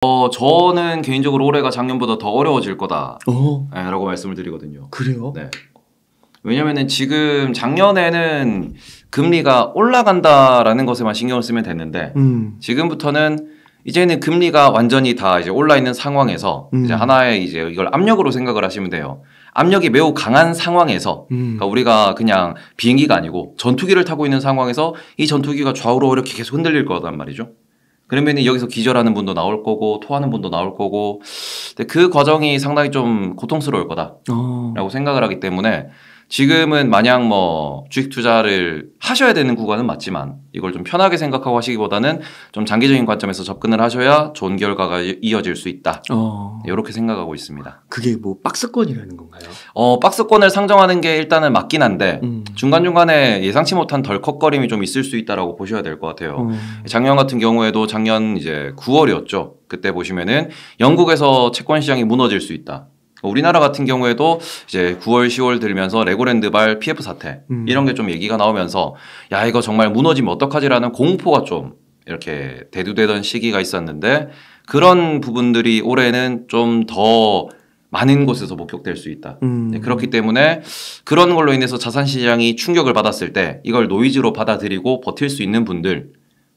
저는 개인적으로 올해가 작년보다 더 어려워질 거다 라고 말씀을 드리거든요. 그래요? 네. 왜냐면은 지금 작년에는 금리가 올라간다라는 것에만 신경을 쓰면 됐는데 지금부터는 이제는 금리가 완전히 다 이제 올라 있는 상황에서 이제 하나의 이제 이걸 압력으로 생각을 하시면 돼요. 압력이 매우 강한 상황에서 그러니까 우리가 그냥 비행기가 아니고 전투기를 타고 있는 상황에서 이 전투기가 좌우로 이렇게 계속 흔들릴 거란 말이죠. 그러면 여기서 기절하는 분도 나올 거고 토하는 분도 나올 거고 근데 그 과정이 상당히 좀 고통스러울 거다라고 생각을 하기 때문에 지금은 마냥 뭐 주식 투자를 하셔야 되는 구간은 맞지만 이걸 좀 편하게 생각하고 하시기보다는 좀 장기적인 관점에서 접근을 하셔야 좋은 결과가 이어질 수 있다. 이렇게 생각하고 있습니다. 그게 뭐 박스권이라는 건가요? 박스권을 상정하는 게 일단은 맞긴 한데 중간중간에 예상치 못한 덜컥거림이 좀 있을 수 있다라고 보셔야 될 것 같아요. 작년 같은 경우에도 작년 이제 9월이었죠. 그때 보시면은 영국에서 채권 시장이 무너질 수 있다. 우리나라 같은 경우에도 이제 9월, 10월 들면서 레고랜드발 PF 사태 이런 게 좀 얘기가 나오면서 야 이거 정말 무너지면 어떡하지라는 공포가 좀 이렇게 대두되던 시기가 있었는데 그런 부분들이 올해는 좀 더 많은 곳에서 목격될 수 있다. 네, 그렇기 때문에 그런 걸로 인해서 자산시장이 충격을 받았을 때 이걸 노이즈로 받아들이고 버틸 수 있는 분들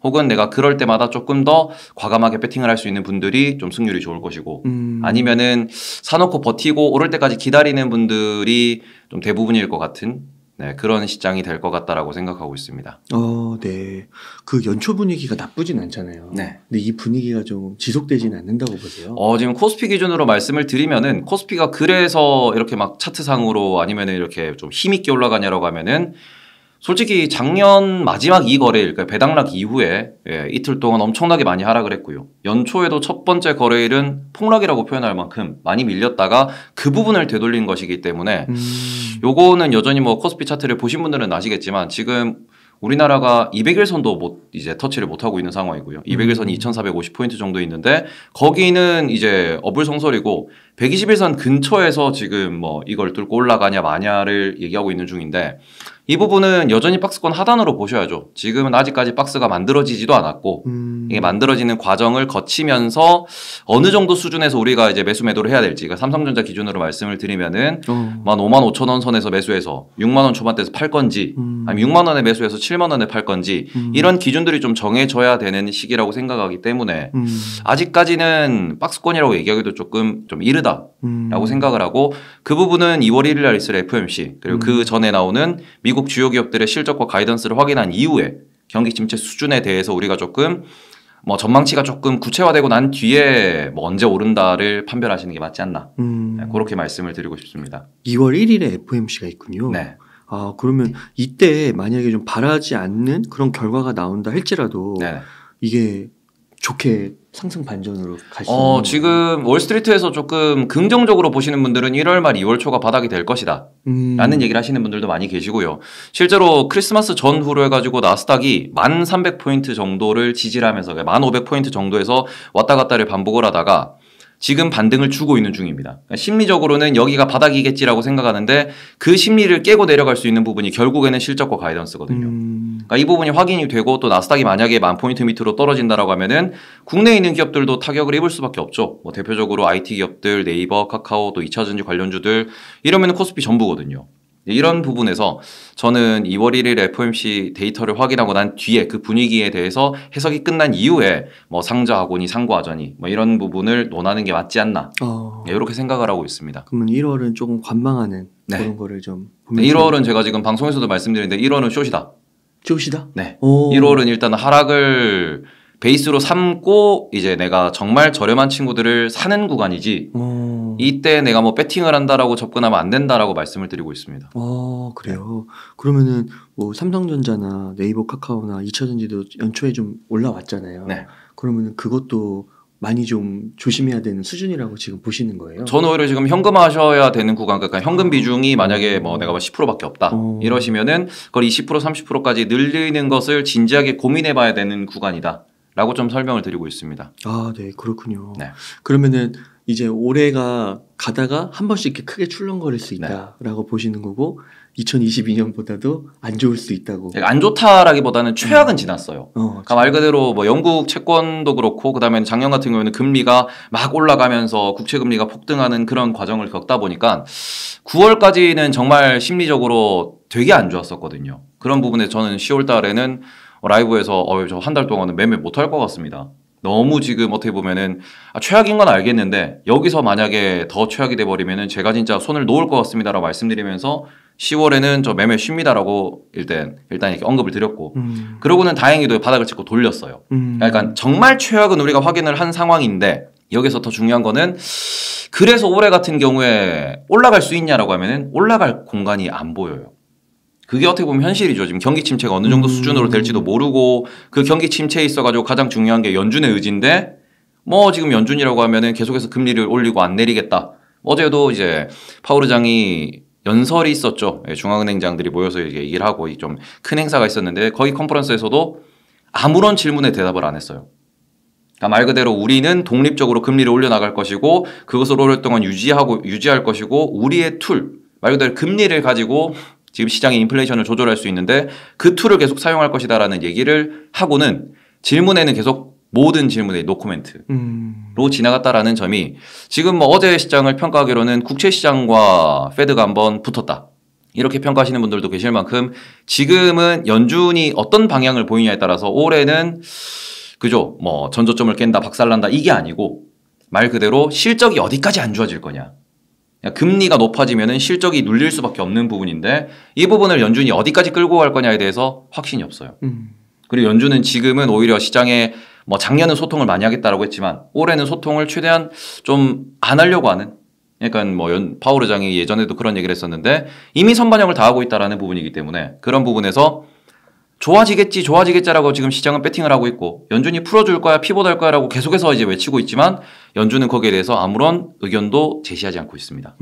혹은 내가 그럴 때마다 조금 더 과감하게 배팅을 할 수 있는 분들이 좀 승률이 좋을 것이고 아니면은 사놓고 버티고 오를 때까지 기다리는 분들이 좀 대부분일 것 같은 네, 그런 시장이 될 것 같다라고 생각하고 있습니다. 네. 그 연초 분위기가 나쁘진 않잖아요. 네. 근데 이 분위기가 좀 지속되지는 않는다고 보세요? 지금 코스피 기준으로 말씀을 드리면은 코스피가 그래서 이렇게 막 차트상으로 아니면은 이렇게 좀 힘있게 올라가냐라고 하면은 솔직히 작년 마지막 이 거래일, 그러니까 배당락 이후에 이틀 동안 엄청나게 많이 하락을 했고요. 연초에도 첫 번째 거래일은 폭락이라고 표현할 만큼 많이 밀렸다가 그 부분을 되돌린 것이기 때문에 요거는 여전히 뭐 코스피 차트를 보신 분들은 아시겠지만 지금 우리나라가 200일선도 이제 터치를 못하고 있는 상황이고요. 200일선이 2,450포인트 정도 있는데 거기는 이제 어불성설이고 120일선 근처에서 지금 뭐 이걸 뚫고 올라가냐 마냐를 얘기하고 있는 중인데 이 부분은 여전히 박스권 하단으로 보셔야죠. 지금은 아직까지 박스가 만들어지지도 않았고 이게 만들어지는 과정을 거치면서 어느 정도 수준에서 우리가 이제 매수 매도를 해야 될지 그러니까 삼성전자 기준으로 말씀을 드리면은 15,000원 선에서 매수해서 6만 원 초반대에서 팔 건지 아니면 6만 원에 매수해서 7만 원에 팔 건지 이런 기준들이 좀 정해져야 되는 시기라고 생각하기 때문에 아직까지는 박스권이라고 얘기하기도 조금 좀 이르다라고 생각을 하고 그 부분은 2월 1일 날 있을 FOMC 그리고 그 전에 나오는 미국 주요 기업들의 실적과 가이던스를 확인한 이후에 경기 침체 수준에 대해서 우리가 조금 뭐 전망치가 조금 구체화되고 난 뒤에 뭐 언제 오른다를 판별하시는 게 맞지 않나 네, 그렇게 말씀을 드리고 싶습니다. 2월 1일에 FOMC가 있군요. 네. 그러면 이때 만약에 좀 바라지 않는 그런 결과가 나온다 할지라도 네. 이게 좋게 상승 반전으로 갈 수 있는 지금 월스트리트에서 조금 긍정적으로 보시는 분들은 1월 말 2월 초가 바닥이 될 것이다 라는 얘기를 하시는 분들도 많이 계시고요. 실제로 크리스마스 전후로 해가지고 나스닥이 1,300포인트 정도를 지지하면서 1,500포인트 정도에서 왔다 갔다를 반복을 하다가 지금 반등을 주고 있는 중입니다. 그러니까 심리적으로는 여기가 바닥이겠지라고 생각하는데 그 심리를 깨고 내려갈 수 있는 부분이 결국에는 실적과 가이던스거든요. 그러니까 이 부분이 확인이 되고 또 나스닥이 만약에 10,000포인트 밑으로 떨어진다라고 하면은 국내에 있는 기업들도 타격을 입을 수밖에 없죠. 뭐 대표적으로 IT 기업들, 네이버, 카카오, 또 2차전지 관련주들 이러면은 코스피 전부거든요. 이런 부분에서 저는 2월 1일 FOMC 데이터를 확인하고 난 뒤에 그 분위기에 대해서 해석이 끝난 이후에 뭐 상저하고니 상고하자니 뭐 이런 부분을 논하는 게 맞지 않나 이렇게 생각을 하고 있습니다. 그러면 1월은 조금 관망하는 그런 거를 좀 보면서 1월은 제가 지금 방송에서도 말씀드리는데 1월은 숏이다. 숏이다? 네. 1월은 일단 하락을 베이스로 삼고 이제 내가 정말 저렴한 친구들을 사는 구간이지 이때 내가 뭐 배팅을 한다라고 접근하면 안 된다라고 말씀을 드리고 있습니다. 그래요. 그러면은 뭐 삼성전자나 네이버, 카카오나 2차전지도 연초에 좀 올라왔잖아요. 네. 그러면은 그것도 많이 좀 조심해야 되는 수준이라고 지금 보시는 거예요? 저는 오히려 지금 현금하셔야 되는 구간, 그러니까 현금 비중이 만약에 뭐 내가 10%밖에 없다 이러시면은 그걸 20% 30%까지 늘리는 것을 진지하게 고민해봐야 되는 구간이다. 라고 좀 설명을 드리고 있습니다. 네, 그렇군요. 네. 그러면은 이제 올해가 가다가 한 번씩 이렇게 크게 출렁거릴 수 네. 있다라고 보시는 거고 2022년보다도 안 좋을 수 있다고. 안 좋다라기보다는 최악은 지났어요. 그러니까 말 참. 그대로 뭐 영국 채권도 그렇고 그다음에 작년 같은 경우에는 금리가 막 올라가면서 국채 금리가 폭등하는 그런 과정을 겪다 보니까 9월까지는 정말 심리적으로 되게 안 좋았었거든요. 그런 부분에 저는 10월 달에는 라이브에서 저 한 달 동안은 매매 못할 것 같습니다. 너무 지금 어떻게 보면은 최악인 건 알겠는데 여기서 만약에 더 최악이 돼버리면은 제가 진짜 손을 놓을 것 같습니다라고 말씀드리면서 10월에는 저 매매 쉽니다라고 일단 이렇게 언급을 드렸고 그러고는 다행히도 바닥을 찍고 돌렸어요. 그러니까 정말 최악은 우리가 확인을 한 상황인데 여기서 더 중요한 거는 그래서 올해 같은 경우에 올라갈 수 있냐라고 하면은 올라갈 공간이 안 보여요. 그게 어떻게 보면 현실이죠. 지금 경기 침체가 어느 정도 수준으로 될지도 모르고 그 경기 침체에 있어가지고 가장 중요한 게 연준의 의지인데 뭐 지금 연준이라고 하면은 계속해서 금리를 올리고 안 내리겠다. 어제도 이제 파월 의장이 연설이 있었죠. 중앙은행장들이 모여서 얘기를 하고 좀 큰 행사가 있었는데 거기 컨퍼런스에서도 아무런 질문에 대답을 안 했어요. 그러니까 말 그대로 우리는 독립적으로 금리를 올려나갈 것이고 그것을 오랫동안 유지할 것이고 우리의 툴, 말 그대로 금리를 가지고 지금 시장의 인플레이션을 조절할 수 있는데 그 툴을 계속 사용할 것이다라는 얘기를 하고는 질문에는 계속 모든 질문에 노코멘트로 지나갔다라는 점이 지금 뭐 어제 시장을 평가하기로는 국채 시장과 페드가 한번 붙었다. 이렇게 평가하시는 분들도 계실 만큼 지금은 연준이 어떤 방향을 보이냐에 따라서 올해는 그죠? 뭐 전저점을 깬다, 박살난다 이게 아니고 말 그대로 실적이 어디까지 안 좋아질 거냐. 금리가 높아지면은 실적이 눌릴 수밖에 없는 부분인데 이 부분을 연준이 어디까지 끌고 갈 거냐에 대해서 확신이 없어요. 그리고 연준은 지금은 오히려 시장에 뭐 작년은 소통을 많이 하겠다라고 했지만 올해는 소통을 최대한 좀 안 하려고 하는 그러니까 뭐 파월 의장이 예전에도 그런 얘기를 했었는데 이미 선반영을 다 하고 있다라는 부분이기 때문에 그런 부분에서 좋아지겠지라고 지금 시장은 배팅을 하고 있고 연준이 풀어줄 거야 피봇할 거야라고 계속해서 이제 외치고 있지만 연준은 거기에 대해서 아무런 의견도 제시하지 않고 있습니다.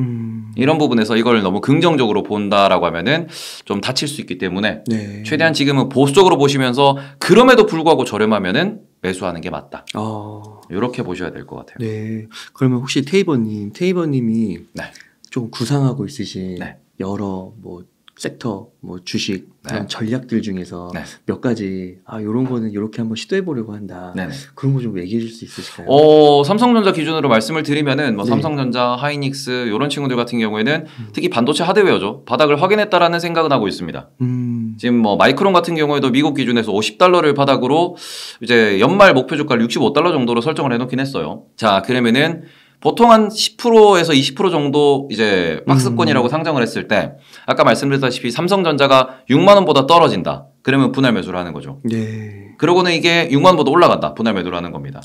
이런 부분에서 이걸 너무 긍정적으로 본다라고 하면은 좀 다칠 수 있기 때문에 네. 최대한 지금은 보수적으로 보시면서 그럼에도 불구하고 저렴하면은 매수하는 게 맞다. 이렇게 보셔야 될 것 같아요. 네. 그러면 혹시 테이버님이 네. 좀 구상하고 있으신 네. 여러 뭐 섹터, 뭐 주식 그런 네. 전략들 중에서 네. 몇 가지 요런 거는 이렇게 한번 시도해 보려고 한다. 네네. 그런 거 좀 얘기해 줄 수 있으실까요? 삼성전자 기준으로 말씀을 드리면은 뭐 네. 삼성전자, 하이닉스 이런 친구들 같은 경우에는 특히 반도체 하드웨어죠. 바닥을 확인했다라는 생각은 하고 있습니다. 지금 뭐 마이크론 같은 경우에도 미국 기준에서 $50를 바닥으로 이제 연말 목표 주가를 $65 정도로 설정을 해놓긴 했어요. 자, 그러면은 보통 한 10%에서 20% 정도 이제 박스권이라고 상정을 했을 때 아까 말씀드렸다시피 삼성전자가 6만 원보다 떨어진다. 그러면 분할 매수를 하는 거죠. 네. 그러고는 이게 6만 원보다 올라간다. 분할 매도를 하는 겁니다.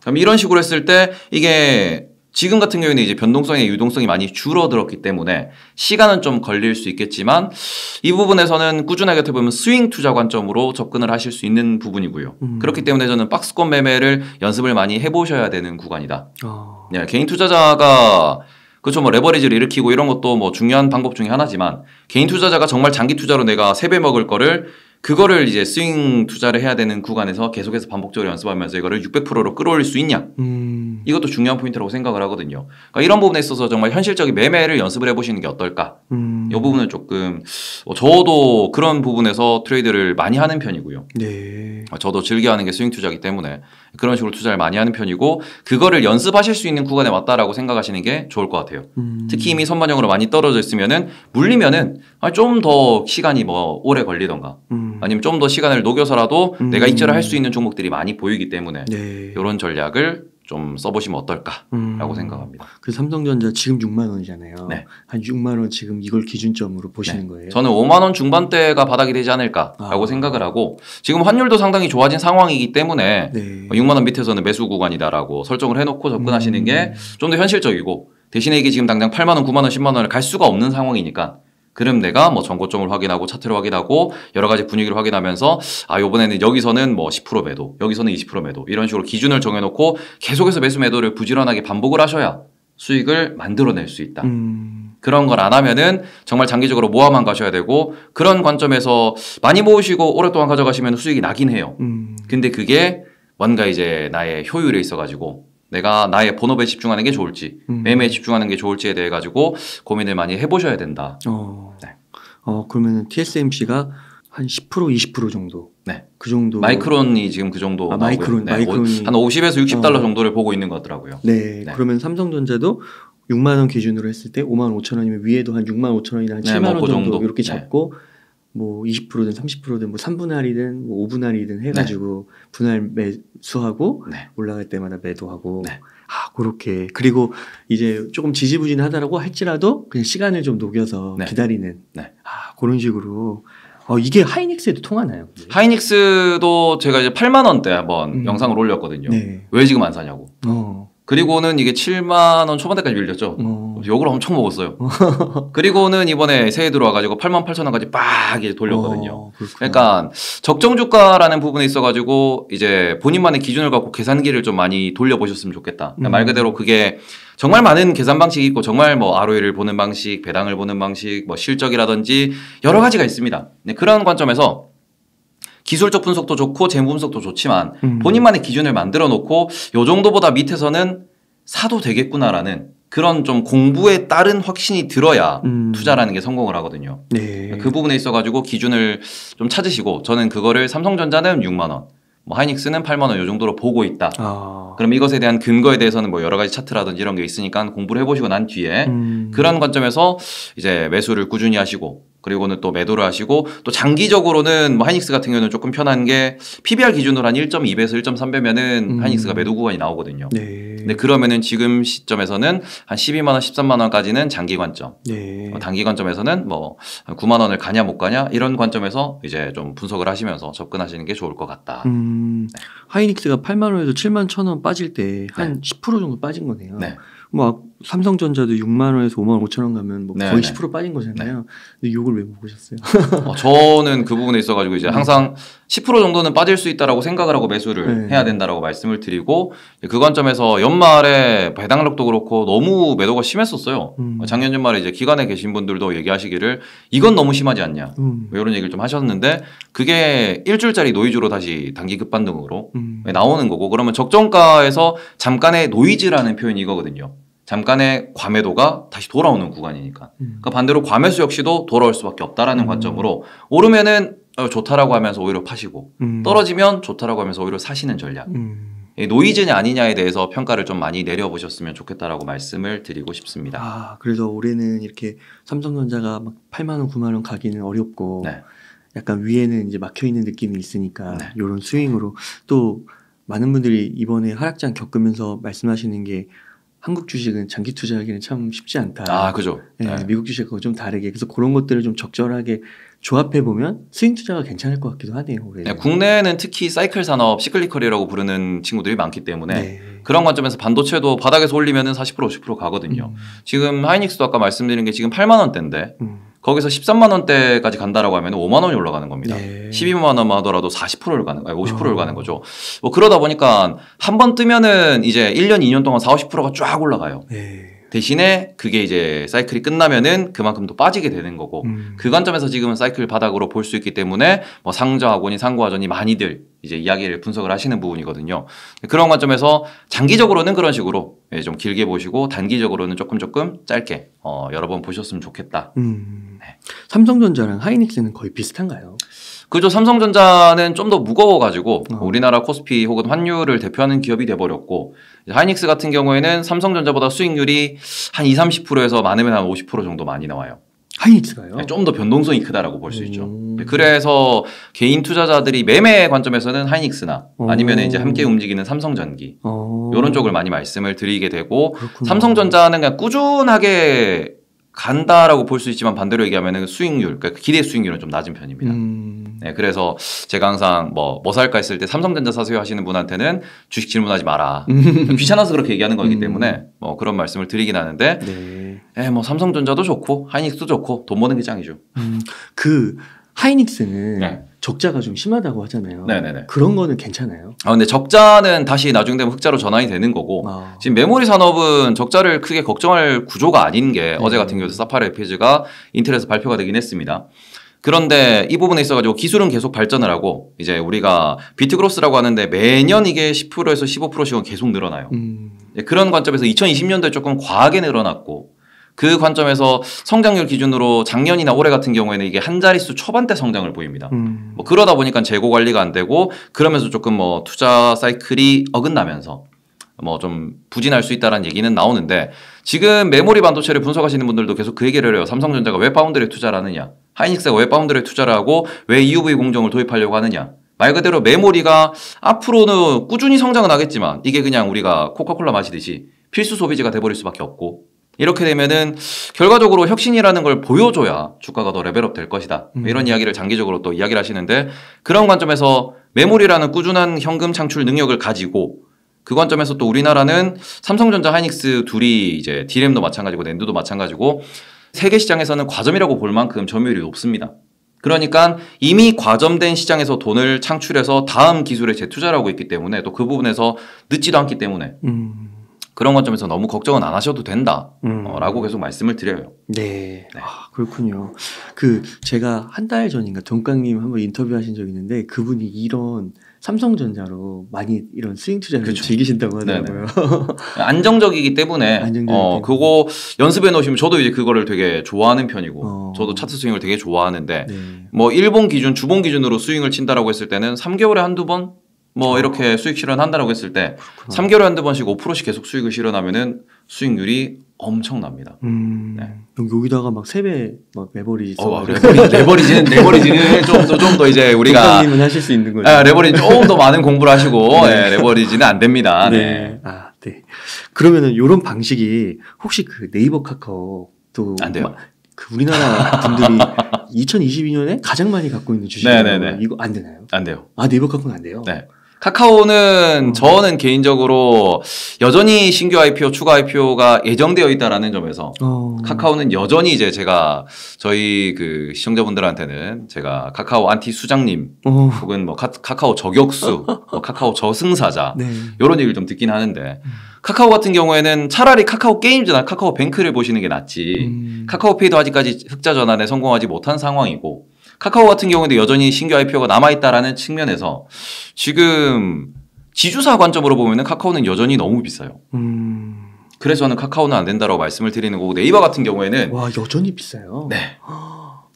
그럼 이런 식으로 했을 때 이게 지금 같은 경우에는 이제 변동성의 유동성이 많이 줄어들었기 때문에 시간은 좀 걸릴 수 있겠지만 이 부분에서는 꾸준하게 어떻게 보면 스윙 투자 관점으로 접근을 하실 수 있는 부분이고요. 그렇기 때문에 저는 박스권 매매를 연습을 많이 해보셔야 되는 구간이다. 네, 개인 투자자가 그렇죠. 뭐 레버리지를 일으키고 이런 것도 뭐 중요한 방법 중에 하나지만 개인 투자자가 정말 장기 투자로 내가 3배 먹을 거를 그거를 이제 스윙 투자를 해야 되는 구간에서 계속해서 반복적으로 연습하면서 이거를 600%로 끌어올릴 수 있냐. 이것도 중요한 포인트라고 생각을 하거든요. 그러니까 이런 부분에 있어서 정말 현실적인 매매를 연습을 해보시는 게 어떨까. 이 부분은 조금 저도 그런 부분에서 트레이드를 많이 하는 편이고요. 네. 저도 즐겨하는 게 스윙 투자이기 때문에 그런 식으로 투자를 많이 하는 편이고 그거를 연습하실 수 있는 구간에 왔다라고 생각하시는 게 좋을 것 같아요. 특히 이미 선반영으로 많이 떨어져 있으면은 물리면은 좀 더 시간이 뭐 오래 걸리던가 아니면 좀 더 시간을 녹여서라도 내가 이체를 할 수 있는 종목들이 많이 보이기 때문에 네. 이런 전략을 좀 써보시면 어떨까라고 생각합니다. 그 삼성전자 지금 6만 원이잖아요. 네. 한 6만 원 지금 이걸 기준점으로 보시는 거예요. 저는 5만 원 중반대가 바닥이 되지 않을까라고 생각을 하고 지금 환율도 상당히 좋아진 상황이기 때문에 네. 6만 원 밑에서는 매수 구간이다라고 설정을 해놓고 접근하시는 게 좀 더 현실적이고 대신에 이게 지금 당장 8만 원, 9만 원, 10만 원을 갈 수가 없는 상황이니까 그럼 내가 뭐 전고점을 확인하고 차트를 확인하고 여러 가지 분위기를 확인하면서 요번에는 여기서는 뭐 10% 매도, 여기서는 20% 매도 이런 식으로 기준을 정해놓고 계속해서 매수 매도를 부지런하게 반복을 하셔야 수익을 만들어낼 수 있다. 그런 걸 안 하면은 정말 장기적으로 모아만 가셔야 되고 그런 관점에서 많이 모으시고 오랫동안 가져가시면 수익이 나긴 해요. 근데 그게 뭔가 이제 나의 효율에 있어가지고 내가 나의 본업에 집중하는 게 좋을지 매매에 집중하는 게 좋을지에 대해 가지고 고민을 많이 해보셔야 된다. 네. 그러면 TSMC가 한 10% 20% 정도. 네. 그 정도. 마이크론이 지금 그 정도 나오고요. 마이크론이 한 50에서 60달러 정도를 보고 있는 것 같더라고요. 네. 그러면 삼성전자도 6만 원 기준으로 했을 때 5만 5천 원이면 위에도 한 6만 5천 원이나 한 7만 원 정도 이렇게 잡고 뭐 20%든 30%든 뭐 3분할이든 뭐 5분할이든 해가지고 분할 매수하고 올라갈 때마다 매도하고 그렇게. 그리고 이제 조금 지지부진하다라고 할지라도 그냥 시간을 좀 녹여서 기다리는 그런 식으로. 이게 하이닉스에도 통하나요? 하이닉스도 제가 이제 8만 원대 한번 영상을 올렸거든요. 왜 지금 안 사냐고. 그리고는 이게 7만 원 초반대까지 밀렸죠. 욕을 엄청 먹었어요. 그리고는 이번에 새해 들어와가지고 8만 8천 원까지 빡 이제 돌렸거든요. 그러니까 적정 주가라는 부분에 있어가지고 이제 본인만의 기준을 갖고 계산기를 좀 많이 돌려보셨으면 좋겠다. 그러니까 말 그대로 그게 정말 많은 계산 방식이 있고 정말 뭐 ROE를 보는 방식, 배당을 보는 방식, 뭐 실적이라든지 여러 가지가 있습니다. 그런 관점에서 기술적 분석도 좋고 재무 분석도 좋지만 본인만의 기준을 만들어 놓고 요 정도보다 밑에서는 사도 되겠구나라는 그런 좀 공부에 따른 확신이 들어야 투자라는 게 성공을 하거든요. 그 부분에 있어가지고 기준을 좀 찾으시고 저는 그거를 삼성전자는 6만 원, 뭐 하이닉스는 8만 원 요 정도로 보고 있다. 그럼 이것에 대한 근거에 대해서는 뭐 여러 가지 차트라든지 이런 게 있으니까 공부를 해보시고 난 뒤에 그런 관점에서 이제 매수를 꾸준히 하시고 그리고는 또 매도를 하시고 또 장기적으로는 뭐 하이닉스 같은 경우는 조금 편한 게 PBR 기준으로 한 1.2배에서 1.3배면은 하이닉스가 매도 구간이 나오거든요. 근데 그러면은 지금 시점에서는 한 12만 원, 13만 원까지는 장기 관점. 단기 관점에서는 뭐 9만 원을 가냐 못 가냐 이런 관점에서 이제 좀 분석을 하시면서 접근하시는 게 좋을 것 같다. 하이닉스가 8만 원에서 7만 1천 원 빠질 때 한 10% 정도 빠진 거네요. 뭐 삼성전자도 6만 원에서 5만 5천 원 가면 뭐 거의 10% 빠진 거잖아요. 근데 이걸 왜 못 보셨어요? 저는 그 부분에 있어가지고 이제 항상 10% 정도는 빠질 수 있다라고 생각을 하고 매수를 해야 된다라고 말씀을 드리고 그 관점에서 연말에 배당력도 그렇고 너무 매도가 심했었어요. 작년 연말에 이제 기관에 계신 분들도 얘기하시기를 이건 너무 심하지 않냐 뭐 이런 얘기를 좀 하셨는데 그게 일주일짜리 노이즈로 다시 단기 급반등으로 나오는 거고 그러면 적정가에서 잠깐의 노이즈라는 표현이 이거거든요. 잠깐의 과매도가 다시 돌아오는 구간이니까. 그러니까 반대로 과매수 역시도 돌아올 수밖에 없다라는 관점으로 오르면은 좋다라고 하면서 오히려 파시고 떨어지면 좋다라고 하면서 오히려 사시는 전략. 노이즈냐 아니냐에 대해서 평가를 좀 많이 내려보셨으면 좋겠다라고 말씀을 드리고 싶습니다. 그래서 올해는 이렇게 삼성전자가 막 8만 원, 9만 원 가기는 어렵고 약간 위에는 이제 막혀 있는 느낌이 있으니까 이런 스윙으로 또 많은 분들이 이번에 하락장 겪으면서 말씀하시는 게 한국 주식은 장기 투자하기는 참 쉽지 않다. 그죠. 미국 주식하고 좀 다르게. 그래서 그런 것들을 좀 적절하게 조합해 보면 스윙 투자가 괜찮을 것 같기도 하네요. 국내는 특히 사이클 산업, 시클리컬이라고 부르는 친구들이 많기 때문에 그런 관점에서 반도체도 바닥에서 올리면은 40% 50% 가거든요. 지금 하이닉스도 아까 말씀드린 게 지금 8만 원대인데 거기서 13만 원대까지 간다라고 하면 5만 원이 올라가는 겁니다. 12만 원만 하더라도 40%를 가는 거예요. 50%를 가는 거죠. 뭐 그러다 보니까 한 번 뜨면은 이제 1년, 2년 동안 40, 50%가 쫙 올라가요. 대신에 그게 이제 사이클이 끝나면은 그만큼 또 빠지게 되는 거고 그 관점에서 지금은 사이클 바닥으로 볼 수 있기 때문에 뭐 상저하고니 상고하전이 많이들 이제 이야기를 분석을 하시는 부분이거든요. 그런 관점에서 장기적으로는 그런 식으로 좀 길게 보시고 단기적으로는 조금 짧게 여러 번 보셨으면 좋겠다. 삼성전자랑 하이닉스는 거의 비슷한가요? 그죠. 삼성전자는 좀 더 무거워가지고 우리나라 코스피 혹은 환율을 대표하는 기업이 돼버렸고 하이닉스 같은 경우에는 삼성전자보다 수익률이 한 20, 30%에서 많으면 한 50% 정도 많이 나와요. 하이닉스가요? 좀 더 변동성이 크다라고 볼 수 있죠. 그래서 개인 투자자들이 매매 관점에서는 하이닉스나 아니면 이제 함께 움직이는 삼성전기 이런 쪽을 많이 말씀을 드리게 되고 삼성전자는 그냥 꾸준하게 간다라고 볼 수 있지만 반대로 얘기하면 수익률, 그러니까 기대 수익률은 좀 낮은 편입니다. 그래서 제가 항상 뭐 살까 했을 때 삼성전자 사세요 하시는 분한테는 주식 질문하지 마라. 귀찮아서 그렇게 얘기하는 거기 때문에 뭐 그런 말씀을 드리긴 하는데 뭐 삼성전자도 좋고 하이닉스도 좋고 돈 버는 게 짱이죠. 그 하이닉스는 적자가 좀 심하다고 하잖아요. 그런 거는 괜찮아요? 근데 적자는 다시 나중 되면 흑자로 전환이 되는 거고 지금 메모리 산업은 적자를 크게 걱정할 구조가 아닌 게 어제 같은 경우도 사파레 에피즈가 인텔에서 발표가 되긴 했습니다. 그런데 이 부분에 있어가지고 기술은 계속 발전을 하고 이제 우리가 비트그로스라고 하는데 매년 이게 10%에서 15%씩은 계속 늘어나요. 그런 관점에서 2020년도에 조금 과하게 늘어났고 그 관점에서 성장률 기준으로 작년이나 올해 같은 경우에는 이게 한 자릿수 초반대 성장을 보입니다. 뭐 그러다 보니까 재고 관리가 안 되고 그러면서 조금 뭐 투자 사이클이 어긋나면서 뭐 좀 부진할 수 있다는 얘기는 나오는데 지금 메모리 반도체를 분석하시는 분들도 계속 그 얘기를 해요. 삼성전자가 왜 파운드리에 투자를 하느냐. 하이닉스가 왜 파운드리에 투자를 하고 왜 EUV 공정을 도입하려고 하느냐. 말 그대로 메모리가 앞으로는 꾸준히 성장은 하겠지만 이게 그냥 우리가 코카콜라 마시듯이 필수 소비재가 돼버릴 수밖에 없고 이렇게 되면은 결과적으로 혁신이라는 걸 보여줘야 주가가 더 레벨업 될 것이다. 이런 이야기를 장기적으로 또 이야기를 하시는데 그런 관점에서 메모리라는 꾸준한 현금 창출 능력을 가지고 그 관점에서 또 우리나라는 삼성전자, 하이닉스 둘이 이제 D램도 마찬가지고 낸드도 마찬가지고 세계 시장에서는 과점이라고 볼 만큼 점유율이 높습니다. 그러니까 이미 과점된 시장에서 돈을 창출해서 다음 기술에 재투자를 하고 있기 때문에 또 그 부분에서 늦지도 않기 때문에 그런 관점에서 너무 걱정은 안 하셔도 된다라고 계속 말씀을 드려요. 네. 아, 그렇군요. 제가 한 달 전인가 정강님 한번 인터뷰하신 적이 있는데 그분이 이런 삼성전자로 많이 이런 스윙 투자를 그렇죠. 즐기신다고 하더라고요. 안정적이기 때문에 그거 연습해 놓으시면 저도 이제 그거를 되게 좋아하는 편이고 저도 차트 스윙을 되게 좋아하는데 뭐 일본 기준, 주봉 기준으로 스윙을 친다라고 했을 때는 3개월에 한두 번 뭐 이렇게 수익 실현한다라고 했을 때 3개월에 한두 번씩 5%씩 계속 수익을 실현하면은 수익률이 엄청납니다. 네. 여기다가 막 3배 막 레버리지 레버리지는 좀 더 이제 우리가 님은 하실 수 있는 거죠. 레버리지 조금 더 많은 공부를 하시고 레버리지는 안 됩니다. 네. 아, 네. 그러면은 이런 방식이 혹시 그 네이버 카카오도 안 돼요. 그 우리나라 분들이 2022년에 가장 많이 갖고 있는 주식이에요. 이거 안 되나요? 안 돼요. 아, 네이버 카카오는 안 돼요? 네. 카카오는 저는 개인적으로 여전히 신규 IPO, 추가 IPO가 예정되어 있다라는 점에서 카카오는 여전히 이제 제가 저희 그 시청자분들한테는 제가 카카오 안티 수장님 혹은 뭐 카카오 저격수, 뭐 카카오 저승사자 이런 얘기를 좀 듣긴 하는데 카카오 같은 경우에는 차라리 카카오 게임즈나 카카오 뱅크를 보시는 게 낫지 카카오페이도 아직까지 흑자 전환에 성공하지 못한 상황이고 카카오 같은 경우에도 여전히 신규 IPO가 남아있다라는 측면에서 지금 지주사 관점으로 보면은 카카오는 여전히 너무 비싸요. 그래서 저는 카카오는 안 된다라고 말씀을 드리는 거고 네이버 같은 경우에는 와 여전히 비싸요. 네,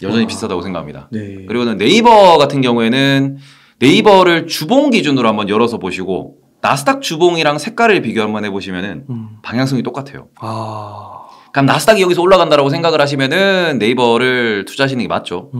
여전히 비싸다고 생각합니다. 네. 그리고는 네이버 같은 경우에는 네이버를 주봉 기준으로 한번 열어서 보시고 나스닥 주봉이랑 색깔을 비교 한번 해보시면은 방향성이 똑같아요. 그럼 나스닥이 여기서 올라간다라고 생각을 하시면은 네이버를 투자하시는 게 맞죠.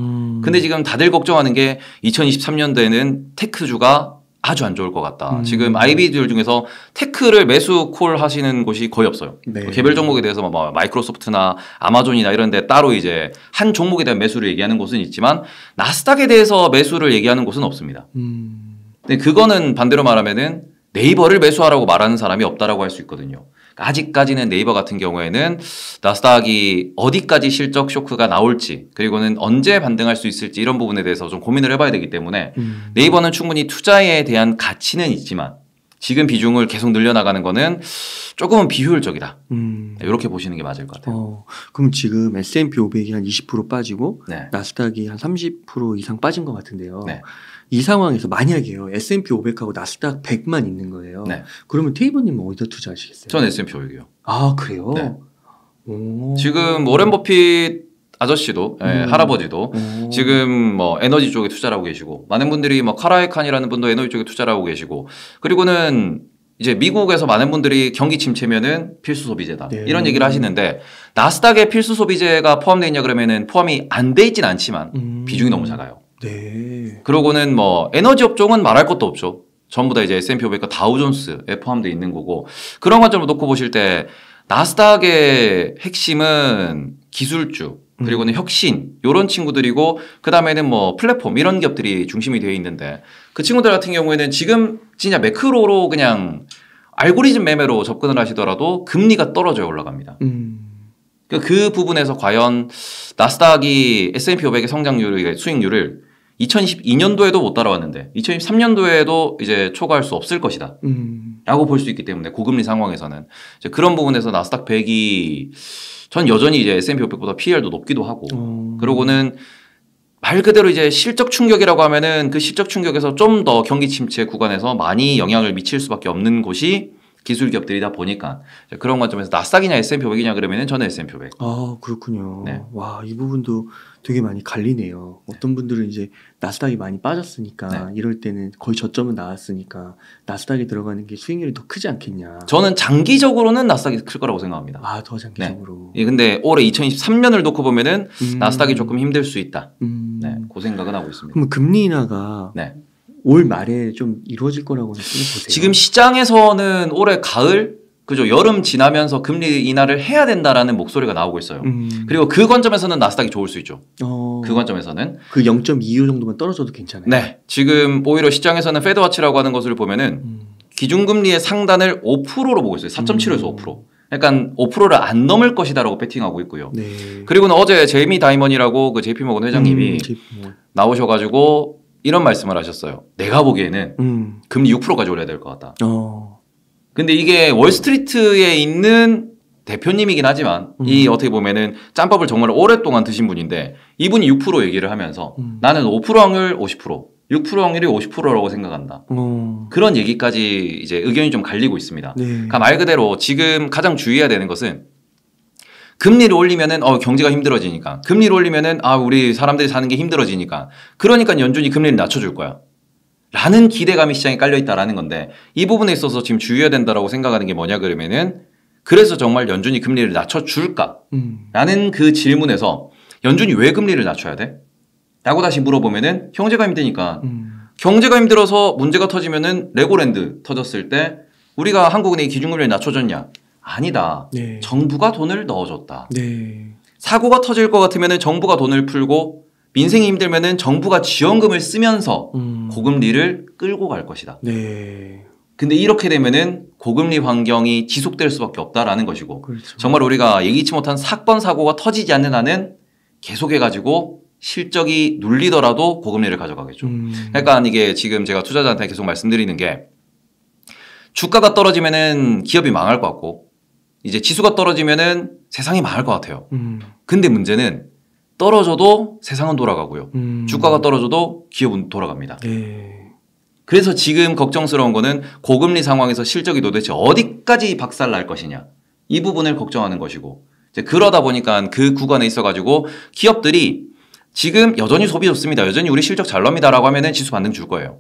근데 지금 다들 걱정하는 게 2023년도에는 테크주가 아주 안 좋을 것 같다. 지금 IB들 중에서 테크를 매수 콜 하시는 곳이 거의 없어요. 개별 종목에 대해서 뭐 마이크로소프트나 아마존이나 이런 데 따로 이제 한 종목에 대한 매수를 얘기하는 곳은 있지만 나스닥에 대해서 매수를 얘기하는 곳은 없습니다. 근데 그거는 반대로 말하면은 네이버를 매수하라고 말하는 사람이 없다라고 할 수 있거든요. 아직까지는 네이버 같은 경우에는 나스닥이 어디까지 실적 쇼크가 나올지 그리고는 언제 반등할 수 있을지 이런 부분에 대해서 좀 고민을 해봐야 되기 때문에 네이버는 충분히 투자에 대한 가치는 있지만 지금 비중을 계속 늘려나가는 거는 조금은 비효율적이다. 이렇게 보시는 게 맞을 것 같아요. 그럼 지금 S&P 500이 한 20% 빠지고 나스닥이 한 30% 이상 빠진 것 같은데요. 이 상황에서 만약에요 S&P 500하고 나스닥 100만 있는 거예요. 그러면 테이버님은 어디다 투자하시겠어요? 전 S&P 500이요. 아 그래요? 네. 지금 워렌 버핏 아저씨도 할아버지도 지금 뭐 에너지 쪽에 투자를 하고 계시고 많은 분들이 뭐 카라이칸이라는 분도 에너지 쪽에 투자를 하고 계시고 그리고는 이제 미국에서 많은 분들이 경기 침체면은 필수 소비재다 이런 얘기를 하시는데 나스닥에 필수 소비재가 포함되어 있냐 그러면은 포함이 안 돼 있진 않지만 비중이 너무 작아요. 그러고는 뭐 에너지 업종은 말할 것도 없죠. 전부 다 이제 S&P 500과 다우존스에 포함되어 있는 거고 그런 관점으로 놓고 보실 때 나스닥의 핵심은 기술주 그리고는 혁신 이런 친구들이고 그 다음에는 뭐 플랫폼 이런 기업들이 중심이 되어 있는데 그 친구들 같은 경우에는 지금 진짜 매크로로 그냥 알고리즘 매매로 접근을 하시더라도 금리가 떨어져야 올라갑니다. 그 부분에서 과연 나스닥이 S&P 500의 성장률, 수익률을 2022년도에도 못 따라왔는데 2023년도에도 이제 초과할 수 없을 것이다 라고 볼 수 있기 때문에 고금리 상황에서는 이제 그런 부분에서 나스닥 100이 전 여전히 이제 S&P 500보다 PER도 높기도 하고 그러고는 말 그대로 이제 실적 충격이라고 하면은 그 실적 충격에서 좀 더 경기 침체 구간에서 많이 영향을 미칠 수밖에 없는 곳이 기술 기업들이다 보니까 그런 관점에서 나스닥이냐 S&P 500이냐 그러면은 저는 S&P 500. 아 그렇군요. 네. 와, 이 부분도 되게 많이 갈리네요. 어떤 분들은 이제 나스닥이 많이 빠졌으니까 네. 이럴 때는 거의 저점은 나왔으니까 나스닥에 들어가는 게 수익률이 더 크지 않겠냐. 저는 장기적으로는 나스닥이 클 거라고 생각합니다. 아, 더 장기적으로. 예, 근데 올해 2023년을 놓고 보면은 나스닥이 조금 힘들 수 있다. 네, 그 생각은 하고 있습니다. 그럼 금리 인하가 네. 올 말에 좀 이루어질 거라고 보세요? 지금 시장에서는 올해 가을, 그죠? 여름 지나면서 금리 인하를 해야 된다라는 목소리가 나오고 있어요. 그리고 그 관점에서는 나스닥이 좋을 수 있죠. 그 관점에서는. 그 0.25 정도만 떨어져도 괜찮아요. 네. 지금 오히려 시장에서는 페드와치라고 하는 것을 보면은 기준금리의 상단을 5%로 보고 있어요. 4.75에서 5%. 약간 5%를 안 넘을 것이다라고 배팅하고 있고요. 네. 그리고는 어제 제이미 다이먼이라고 그 JP모건 회장님이 나오셔가지고 이런 말씀을 하셨어요. 내가 보기에는 금리 6%까지 올려야 될 것 같다. 근데 이게 월스트리트에 있는 대표님이긴 하지만 이 어떻게 보면은 짬밥을 정말 오랫동안 드신 분인데 이분이 6% 얘기를 하면서 나는 5% 확률 50%, 6% 확률이 50%라고 생각한다. 그런 얘기까지 이제 의견이 좀 갈리고 있습니다. 네. 그러니까 말 그대로 지금 가장 주의해야 되는 것은 금리를 올리면은 경제가 힘들어지니까 금리를 올리면은 우리 사람들이 사는 게 힘들어지니까 그러니까 연준이 금리를 낮춰줄 거야 라는 기대감이 시장에 깔려 있다라는 건데 이 부분에 있어서 지금 주의해야 된다라고 생각하는 게 뭐냐 그러면은 그래서 정말 연준이 금리를 낮춰줄까 라는 그 질문에서 연준이 왜 금리를 낮춰야 돼? 라고 다시 물어보면은 경제가 힘드니까 경제가 힘들어서 문제가 터지면은 레고랜드 터졌을 때 우리가 한국은행이 기준금리를 낮춰줬냐? 아니다. 네. 정부가 돈을 넣어줬다. 네. 사고가 터질 것 같으면 정부가 돈을 풀고 민생이 힘들면 정부가 지원금을 쓰면서 고금리를 끌고 갈 것이다. 네. 근데 이렇게 되면은 고금리 환경이 지속될 수밖에 없다라는 것이고 그렇죠. 정말 우리가 예기치 못한 사건 사고가 터지지 않는 한은 계속해가지고 실적이 눌리더라도 고금리를 가져가겠죠. 그러니까 이게 지금 제가 투자자한테 계속 말씀드리는 게 주가가 떨어지면은 기업이 망할 것 같고 이제 지수가 떨어지면은 세상이 망할 것 같아요. 근데 문제는 떨어져도 세상은 돌아가고요. 주가가 떨어져도 기업은 돌아갑니다. 네. 그래서 지금 걱정스러운 거는 고금리 상황에서 실적이 도대체 어디까지 박살날 것이냐. 이 부분을 걱정하는 것이고 이제 그러다 보니까 그 구간에 있어가지고 기업들이 지금 여전히 소비 좋습니다. 여전히 우리 실적 잘 납니다라고 하면은 지수 반등 줄 거예요.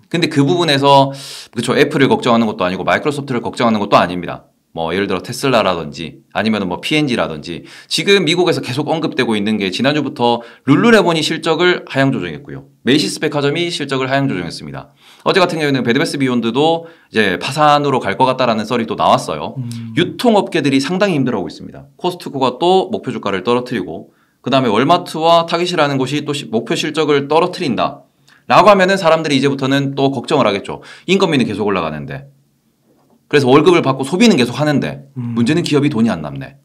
근데 그 부분에서 그렇죠. 애플을 걱정하는 것도 아니고 마이크로소프트를 걱정하는 것도 아닙니다. 뭐 예를 들어 테슬라라든지 아니면 뭐 P&G라든지 지금 미국에서 계속 언급되고 있는 게 지난주부터 룰루레몬이 실적을 하향 조정했고요. 메이시스 백화점이 실적을 하향 조정했습니다. 어제 같은 경우에는 베드베스 비욘드도 이제 파산으로 갈 것 같다라는 썰이 또 나왔어요. 유통업계들이 상당히 힘들어하고 있습니다. 코스트코가 또 목표 주가를 떨어뜨리고 그다음에 월마트와 타깃이라는 곳이 또 목표 실적을 떨어뜨린다. 라고 하면은 사람들이 이제부터는 또 걱정을 하겠죠. 인건비는 계속 올라가는데. 그래서 월급을 받고 소비는 계속 하는데 문제는 기업이 돈이 안 남네.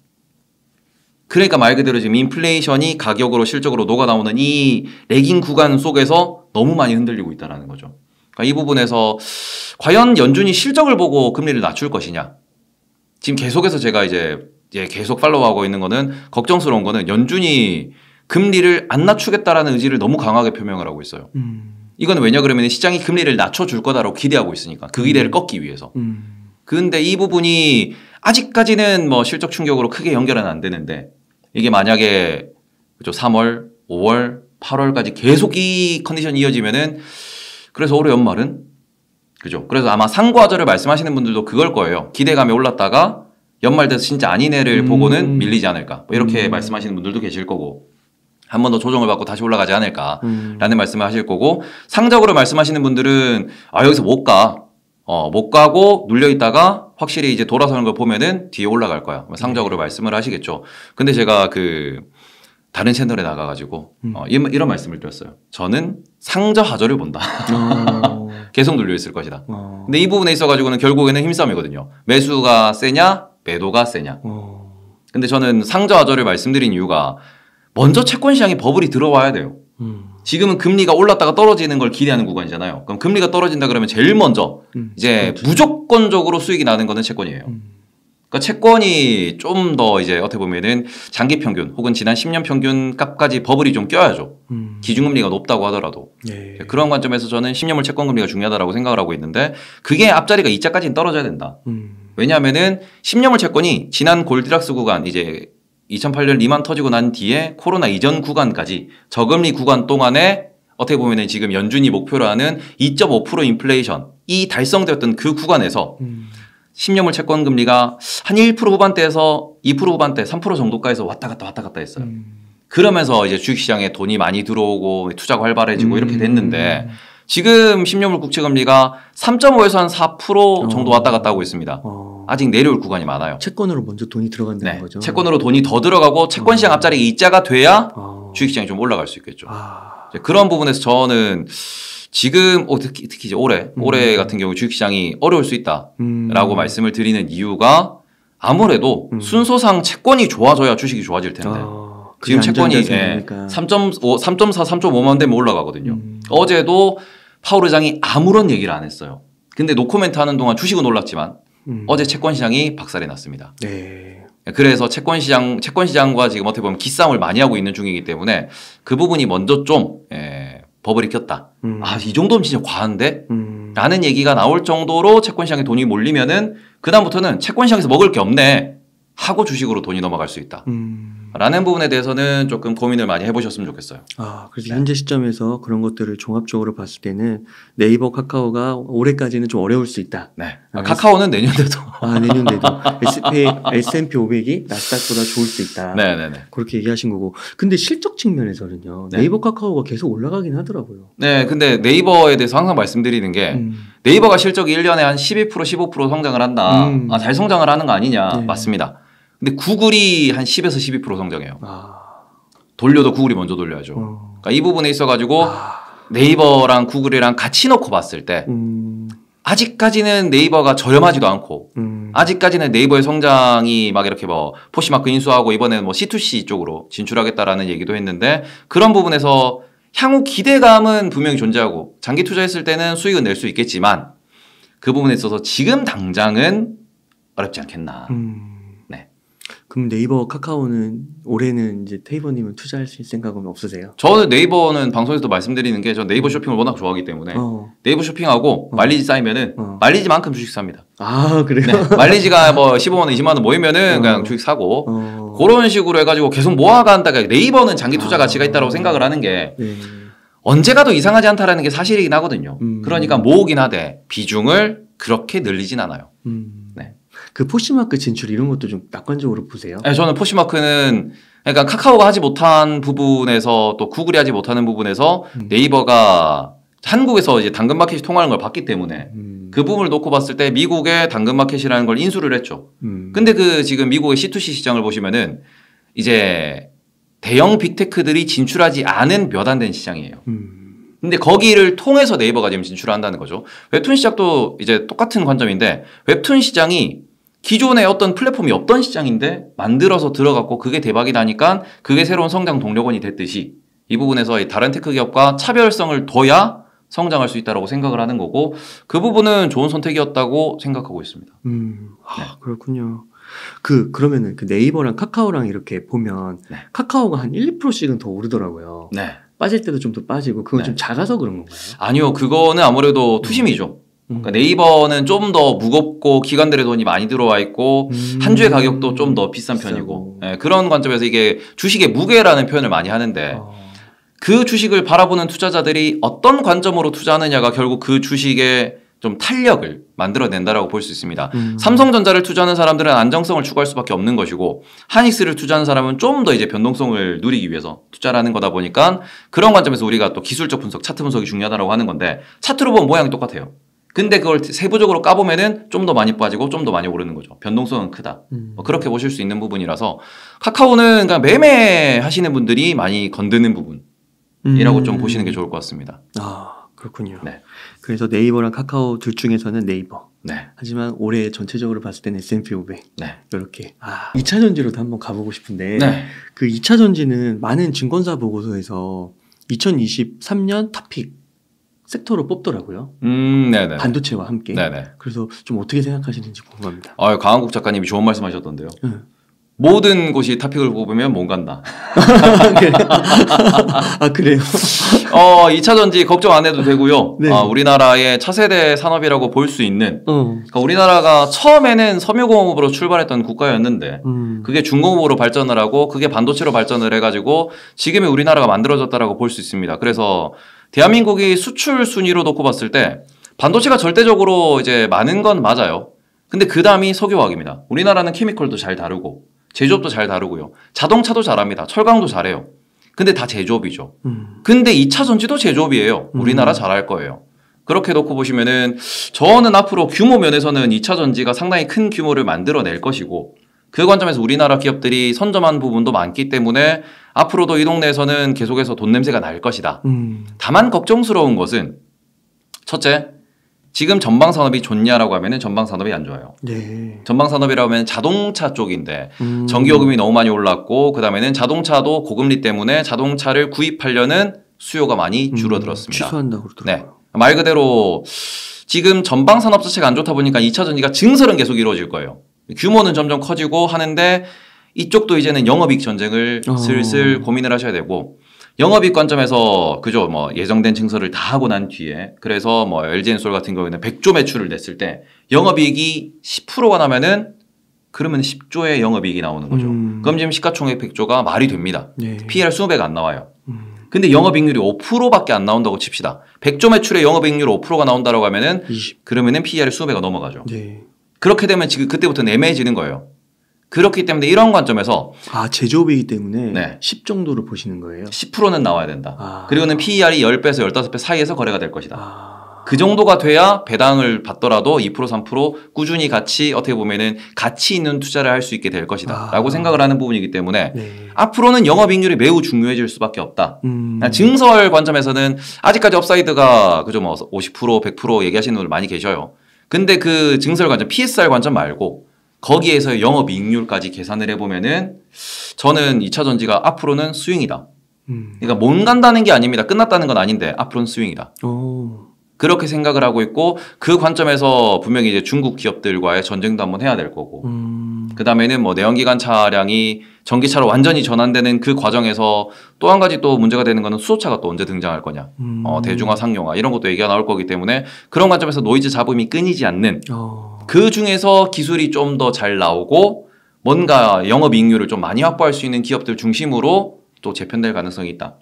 그러니까 말 그대로 지금 인플레이션이 가격으로 실적으로 녹아나오는 이 레깅 구간 속에서 너무 많이 흔들리고 있다는 거죠. 그러니까 이 부분에서 과연 연준이 실적을 보고 금리를 낮출 것이냐. 지금 계속해서 제가 이제 계속 팔로우하고 있는 거는 걱정스러운 거는 연준이 금리를 안 낮추겠다라는 의지를 너무 강하게 표명을 하고 있어요. 이건 왜냐 그러면 시장이 금리를 낮춰줄 거다라고 기대하고 있으니까 그 기대를 꺾기 위해서. 근데 이 부분이 아직까지는 뭐 실적 충격으로 크게 연결은 안 되는데 이게 만약에 그죠 3월, 5월, 8월까지 계속 이 컨디션이 이어지면은 그래서 올해 연말은 그죠. 그래서 아마 상과절을 말씀하시는 분들도 그걸 거예요. 기대감이 올랐다가 연말 돼서 진짜 아닌 해를 보고는 밀리지 않을까. 뭐 이렇게 말씀하시는 분들도 계실 거고. 한 번 더 조정을 받고 다시 올라가지 않을까라는 말씀을 하실 거고 상적으로 말씀하시는 분들은 여기서 못 가. 못 가고 눌려있다가 확실히 이제 돌아서는 걸 보면은 뒤에 올라갈 거야. 상적으로 말씀을 하시겠죠. 근데 제가 다른 채널에 나가가지고 이런 말씀을 드렸어요. 저는 상저 하저를 본다. 계속 눌려있을 것이다. 근데 이 부분에 있어가지고는 결국에는 힘싸움이거든요. 매수가 세냐 매도가 세냐. 근데 저는 상저 하저를 말씀드린 이유가 먼저 채권 시장에 버블이 들어와야 돼요. 지금은 금리가 올랐다가 떨어지는 걸 기대하는 구간이잖아요. 그럼 금리가 떨어진다 그러면 제일 먼저 이제 그렇죠. 무조건적으로 수익이 나는 거는 채권이에요. 그러니까 채권이 좀 더 이제 어떻게 보면은 장기 평균 혹은 지난 10년 평균 값까지 버블이 좀 껴야죠. 기준금리가 높다고 하더라도. 네. 그런 관점에서 저는 10년물 채권 금리가 중요하다고 생각을 하고 있는데 그게 앞자리가 2자까지는 떨어져야 된다. 왜냐하면은 10년물 채권이 지난 골디락스 구간 이제 2008년 리만 터지고 난 뒤에 코로나 이전 구간까지 저금리 구간 동안에 어떻게 보면은 지금 연준이 목표로 하는 2.5% 인플레이션이 달성되었던 그 구간에서 10년물 채권 금리가 한 1% 후반대에서 2% 후반대, 3% 정도까지서 왔다 갔다 했어요. 그러면서 이제 주식시장에 돈이 많이 들어오고 투자가 활발해지고 이렇게 됐는데 지금 10년물 국채 금리가 3.5에서 한 4% 정도 왔다 갔다 하고 있습니다. 아직 내려올 구간이 많아요. 채권으로 먼저 돈이 들어간다는 거죠. 채권으로 돈이 더 들어가고 채권 시장 앞자리가 이자가 돼야 주식시장이 좀 올라갈 수 있겠죠. 그런 부분에서 저는 지금 특히 이제 올해 같은 경우 주식시장이 어려울 수 있다라고 말씀을 드리는 이유가 아무래도 순서상 채권이 좋아져야 주식이 좋아질 텐데 지금 채권이 3.4, 3.5만 되면 올라가거든요. 어제도 파월 의장이 아무런 얘기를 안 했어요. 근데 노코멘트 하는 동안 주식은 올랐지만 어제 채권 시장이 박살이 났습니다. 네. 그래서 채권 시장과 지금 어떻게 보면 기싸움을 많이 하고 있는 중이기 때문에 그 부분이 먼저 좀 버블이 꼈다. 이 정도면 진짜 과한데? 라는 얘기가 나올 정도로 채권 시장에 돈이 몰리면은 그다음부터는 채권 시장에서 먹을 게 없네 하고 주식으로 돈이 넘어갈 수 있다. 라는 부분에 대해서는 조금 고민을 많이 해보셨으면 좋겠어요. 그래서 현재 시점에서 그런 것들을 종합적으로 봤을 때는 네이버, 카카오가 올해까지는 좀 어려울 수 있다. 네. 카카오는 내년에도. 내년에도. S&P 500이 나스닥보다 좋을 수 있다. 네네네. 그렇게 얘기하신 거고. 근데 실적 측면에서는요. 네이버, 카카오가 계속 올라가긴 하더라고요. 네. 근데 네이버에 대해서 항상 말씀드리는 게 네이버가 실적이 1년에 한 12%, 15% 성장을 한다. 잘 성장을 하는 거 아니냐. 네. 맞습니다. 근데 구글이 한 10에서 12% 성장해요. 돌려도 구글이 먼저 돌려야죠. 그러니까 이 부분에 있어가지고 네이버랑 구글이랑 같이 놓고 봤을 때 아직까지는 네이버가 저렴하지도 않고 아직까지는 네이버의 성장이 막 이렇게 뭐 포시마크 인수하고 이번에는 뭐 C2C 쪽으로 진출하겠다라는 얘기도 했는데 그런 부분에서 향후 기대감은 분명히 존재하고 장기 투자했을 때는 수익은 낼 수 있겠지만 그 부분에 있어서 지금 당장은 어렵지 않겠나. 그럼 네이버, 카카오는 올해는 이제 테이버님은 투자하실 생각은 없으세요? 저는 네이버는 방송에서도 말씀드리는 게 저 네이버 쇼핑을 워낙 좋아하기 때문에 네이버 쇼핑하고 마일리지 쌓이면은 마일리지만큼 주식 삽니다. 그래요? 네. 마일리지가 뭐 15만 원, 20만 원 모이면은 그냥 주식 사고 그런 식으로 해가지고 계속 모아간다가 네이버는 장기 투자 가치가 있다고 생각을 하는 게 언제 가도 이상하지 않다라는 게 사실이긴 하거든요. 그러니까 모으긴 하되 비중을 그렇게 늘리진 않아요. 네. 그 포시마크 진출 이런 것도 좀 낙관적으로 보세요? 네, 저는 포시마크는 그러니까 카카오가 하지 못한 부분에서 또 구글이 하지 못하는 부분에서 네이버가 한국에서 이제 당근마켓이 통하는 걸 봤기 때문에 그 부분을 놓고 봤을 때 미국의 당근마켓이라는 걸 인수를 했죠. 근데 그 지금 미국의 C2C 시장을 보시면은 이제 대형 빅테크들이 진출하지 않은 몇 안 된 시장이에요. 근데 거기를 통해서 네이버가 지금 진출을 한다는 거죠. 웹툰 시장도 이제 똑같은 관점인데 웹툰 시장이 기존에 어떤 플랫폼이 없던 시장인데 만들어서 들어갔고 그게 대박이 나니까 그게 새로운 성장 동력원이 됐듯이 이 부분에서 다른 테크 기업과 차별성을 둬야 성장할 수 있다고 생각을 하는 거고 그 부분은 좋은 선택이었다고 생각하고 있습니다. 그렇군요. 그러면은 그 네이버랑 카카오랑 이렇게 보면 카카오가 한 1, 2%씩은 더 오르더라고요. 네. 빠질 때도 좀 더 빠지고 그건 좀 작아서 그런 건가요? 아니요. 그거는 아무래도 투심이죠. 그러니까 네이버는 좀 더 무겁고 기관들의 돈이 많이 들어와 있고 한 주의 가격도 좀 더 비싼 편이고 그런 관점에서 이게 주식의 무게라는 표현을 많이 하는데 그 주식을 바라보는 투자자들이 어떤 관점으로 투자하느냐가 결국 그 주식의 좀 탄력을 만들어낸다라고 볼 수 있습니다. 삼성전자를 투자하는 사람들은 안정성을 추구할 수밖에 없는 것이고 하닉스를 투자하는 사람은 좀 더 이제 변동성을 누리기 위해서 투자를 하는 거다 보니까 그런 관점에서 우리가 또 기술적 분석, 차트 분석이 중요하다고 하는 건데 차트로 보면 모양이 똑같아요. 근데 그걸 세부적으로 까보면은 좀 더 많이 빠지고 좀 더 많이 오르는 거죠. 변동성은 크다. 그렇게 보실 수 있는 부분이라서 카카오는 그냥 매매 하시는 분들이 많이 건드는 부분이라고 좀 보시는 게 좋을 것 같습니다. 그렇군요. 네. 그래서 네이버랑 카카오 둘 중에서는 네이버. 네. 하지만 올해 전체적으로 봤을 때는 S&P 500. 네. 이렇게. 2차 전지로도 한번 가보고 싶은데 그 2차 전지는 많은 증권사 보고서에서 2023년 탑픽 섹터로 뽑더라고요. 네네. 반도체와 함께. 네네. 그래서 좀 어떻게 생각하시는지 궁금합니다. 강한국 작가님이 좋은 말씀하셨던데요. 모든 곳이 탑픽을 뽑으면 못 간다. 아, 그래요? 2차 전지 걱정 안 해도 되고요. 네. 우리나라의 차세대 산업이라고 볼 수 있는 그러니까 우리나라가 처음에는 섬유공업으로 출발했던 국가였는데 그게 중공업으로 발전을 하고 그게 반도체로 발전을 해가지고 지금의 우리나라가 만들어졌다라고 볼 수 있습니다. 그래서 대한민국이 수출 순위로 놓고 봤을 때 반도체가 절대적으로 이제 많은 건 맞아요. 근데 그 다음이 석유화학입니다. 우리나라는 케미컬도 잘 다루고 제조업도 잘 다루고요. 자동차도 잘합니다. 철강도 잘해요. 근데 다 제조업이죠. 근데 2차 전지도 제조업이에요. 우리나라 잘할 거예요. 그렇게 놓고 보시면은 저는 앞으로 규모 면에서는 2차 전지가 상당히 큰 규모를 만들어낼 것이고 그 관점에서 우리나라 기업들이 선점한 부분도 많기 때문에 앞으로도 이 동네에서는 계속해서 돈 냄새가 날 것이다. 다만 걱정스러운 것은 첫째, 지금 전방산업이 좋냐라고 하면은 전방산업이 안 좋아요. 네. 전방산업이라고 하면 자동차 쪽인데 전기요금이 너무 많이 올랐고 그다음에는 자동차도 고금리 때문에 자동차를 구입하려는 수요가 많이 줄어들었습니다. 취소한다고 그러더라고요. 네. 말 그대로 지금 전방산업 자체가 안 좋다 보니까 2차 전지가 증설은 계속 이루어질 거예요. 규모는 점점 커지고 하는데 이쪽도 이제는 영업이익 전쟁을 슬슬 고민을 하셔야 되고 영업이익 관점에서 그죠 뭐 예정된 증설을 다 하고 난 뒤에 그래서 뭐 LG엔솔 같은 경우에는 100조 매출을 냈을 때 영업이익이 10%가 나면은 그러면 10조의 영업이익이 나오는 거죠. 그럼 지금 시가총액 100조가 말이 됩니다. 네. PER 20배가 안 나와요. 근데 영업이익률이 5%밖에 안 나온다고 칩시다. 100조 매출에 영업이익률 5%가 나온다고 하면은 20. 그러면은 PER 20배가 넘어가죠. 네. 그렇게 되면 지금 그때부터 애매해지는 거예요. 그렇기 때문에 이런 관점에서 제조업이기 때문에 네. 10 정도를 보시는 거예요? 10%는 나와야 된다. 그리고는 PER이 10배에서 15배 사이에서 거래가 될 것이다. 그 정도가 돼야 배당을 받더라도 2% 3% 꾸준히 같이 어떻게 보면은 가치 있는 투자를 할 수 있게 될 것이다 라고 생각을 하는 부분이기 때문에 네. 앞으로는 영업이익률이 매우 중요해질 수밖에 없다. 증설 관점에서는 아직까지 업사이드가 그죠 뭐 50% 100% 얘기하시는 분들 많이 계셔요. 근데 그 증설 관점 PSR 관점 말고 거기에서 영업이익률까지 계산을 해보면은 저는 2차 전지가 앞으로는 스윙이다. 그러니까 못 간다는 게 아닙니다. 끝났다는 건 아닌데 앞으로는 스윙이다. 그렇게 생각을 하고 있고 그 관점에서 분명히 이제 중국 기업들과의 전쟁도 한번 해야 될 거고 그 다음에는 뭐 내연기관 차량이 전기차로 완전히 전환되는 그 과정에서 또 한 가지 또 문제가 되는 거는 수소차가 또 언제 등장할 거냐 대중화 상용화 이런 것도 얘기가 나올 거기 때문에 그런 관점에서 노이즈 잡음이 끊이지 않는 그 중에서 기술이 좀 더 잘 나오고 뭔가 영업이익률을 좀 많이 확보할 수 있는 기업들 중심으로 또 재편될 가능성이 있다.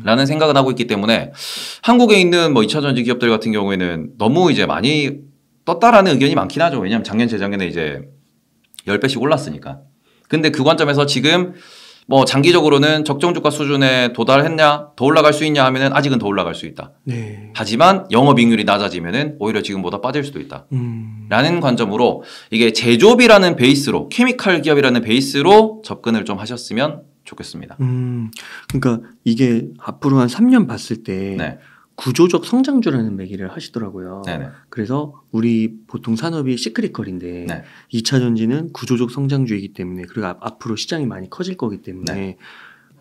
라는 생각을 하고 있기 때문에 한국에 있는 뭐 2차 전지 기업들 같은 경우에는 너무 이제 많이 떴다라는 의견이 많긴 하죠. 왜냐하면 작년 재작년에 이제 10배씩 올랐으니까. 근데 그 관점에서 지금 뭐 장기적으로는 적정 주가 수준에 도달했냐 더 올라갈 수 있냐 하면은 아직은 더 올라갈 수 있다. 네. 하지만 영업이익률이 낮아지면은 오히려 지금보다 빠질 수도 있다. 라는 관점으로 이게 제조업이라는 베이스로 케미칼 기업이라는 베이스로 접근을 좀 하셨으면 좋겠습니다. 그러니까 이게 앞으로 한 3년 봤을 때 네. 구조적 성장주라는 얘기를 하시더라고요. 네네. 그래서 우리 보통 산업이 시크릿컬인데 네. 2차 전지는 구조적 성장주이기 때문에 그리고 앞으로 시장이 많이 커질 거기 때문에 네.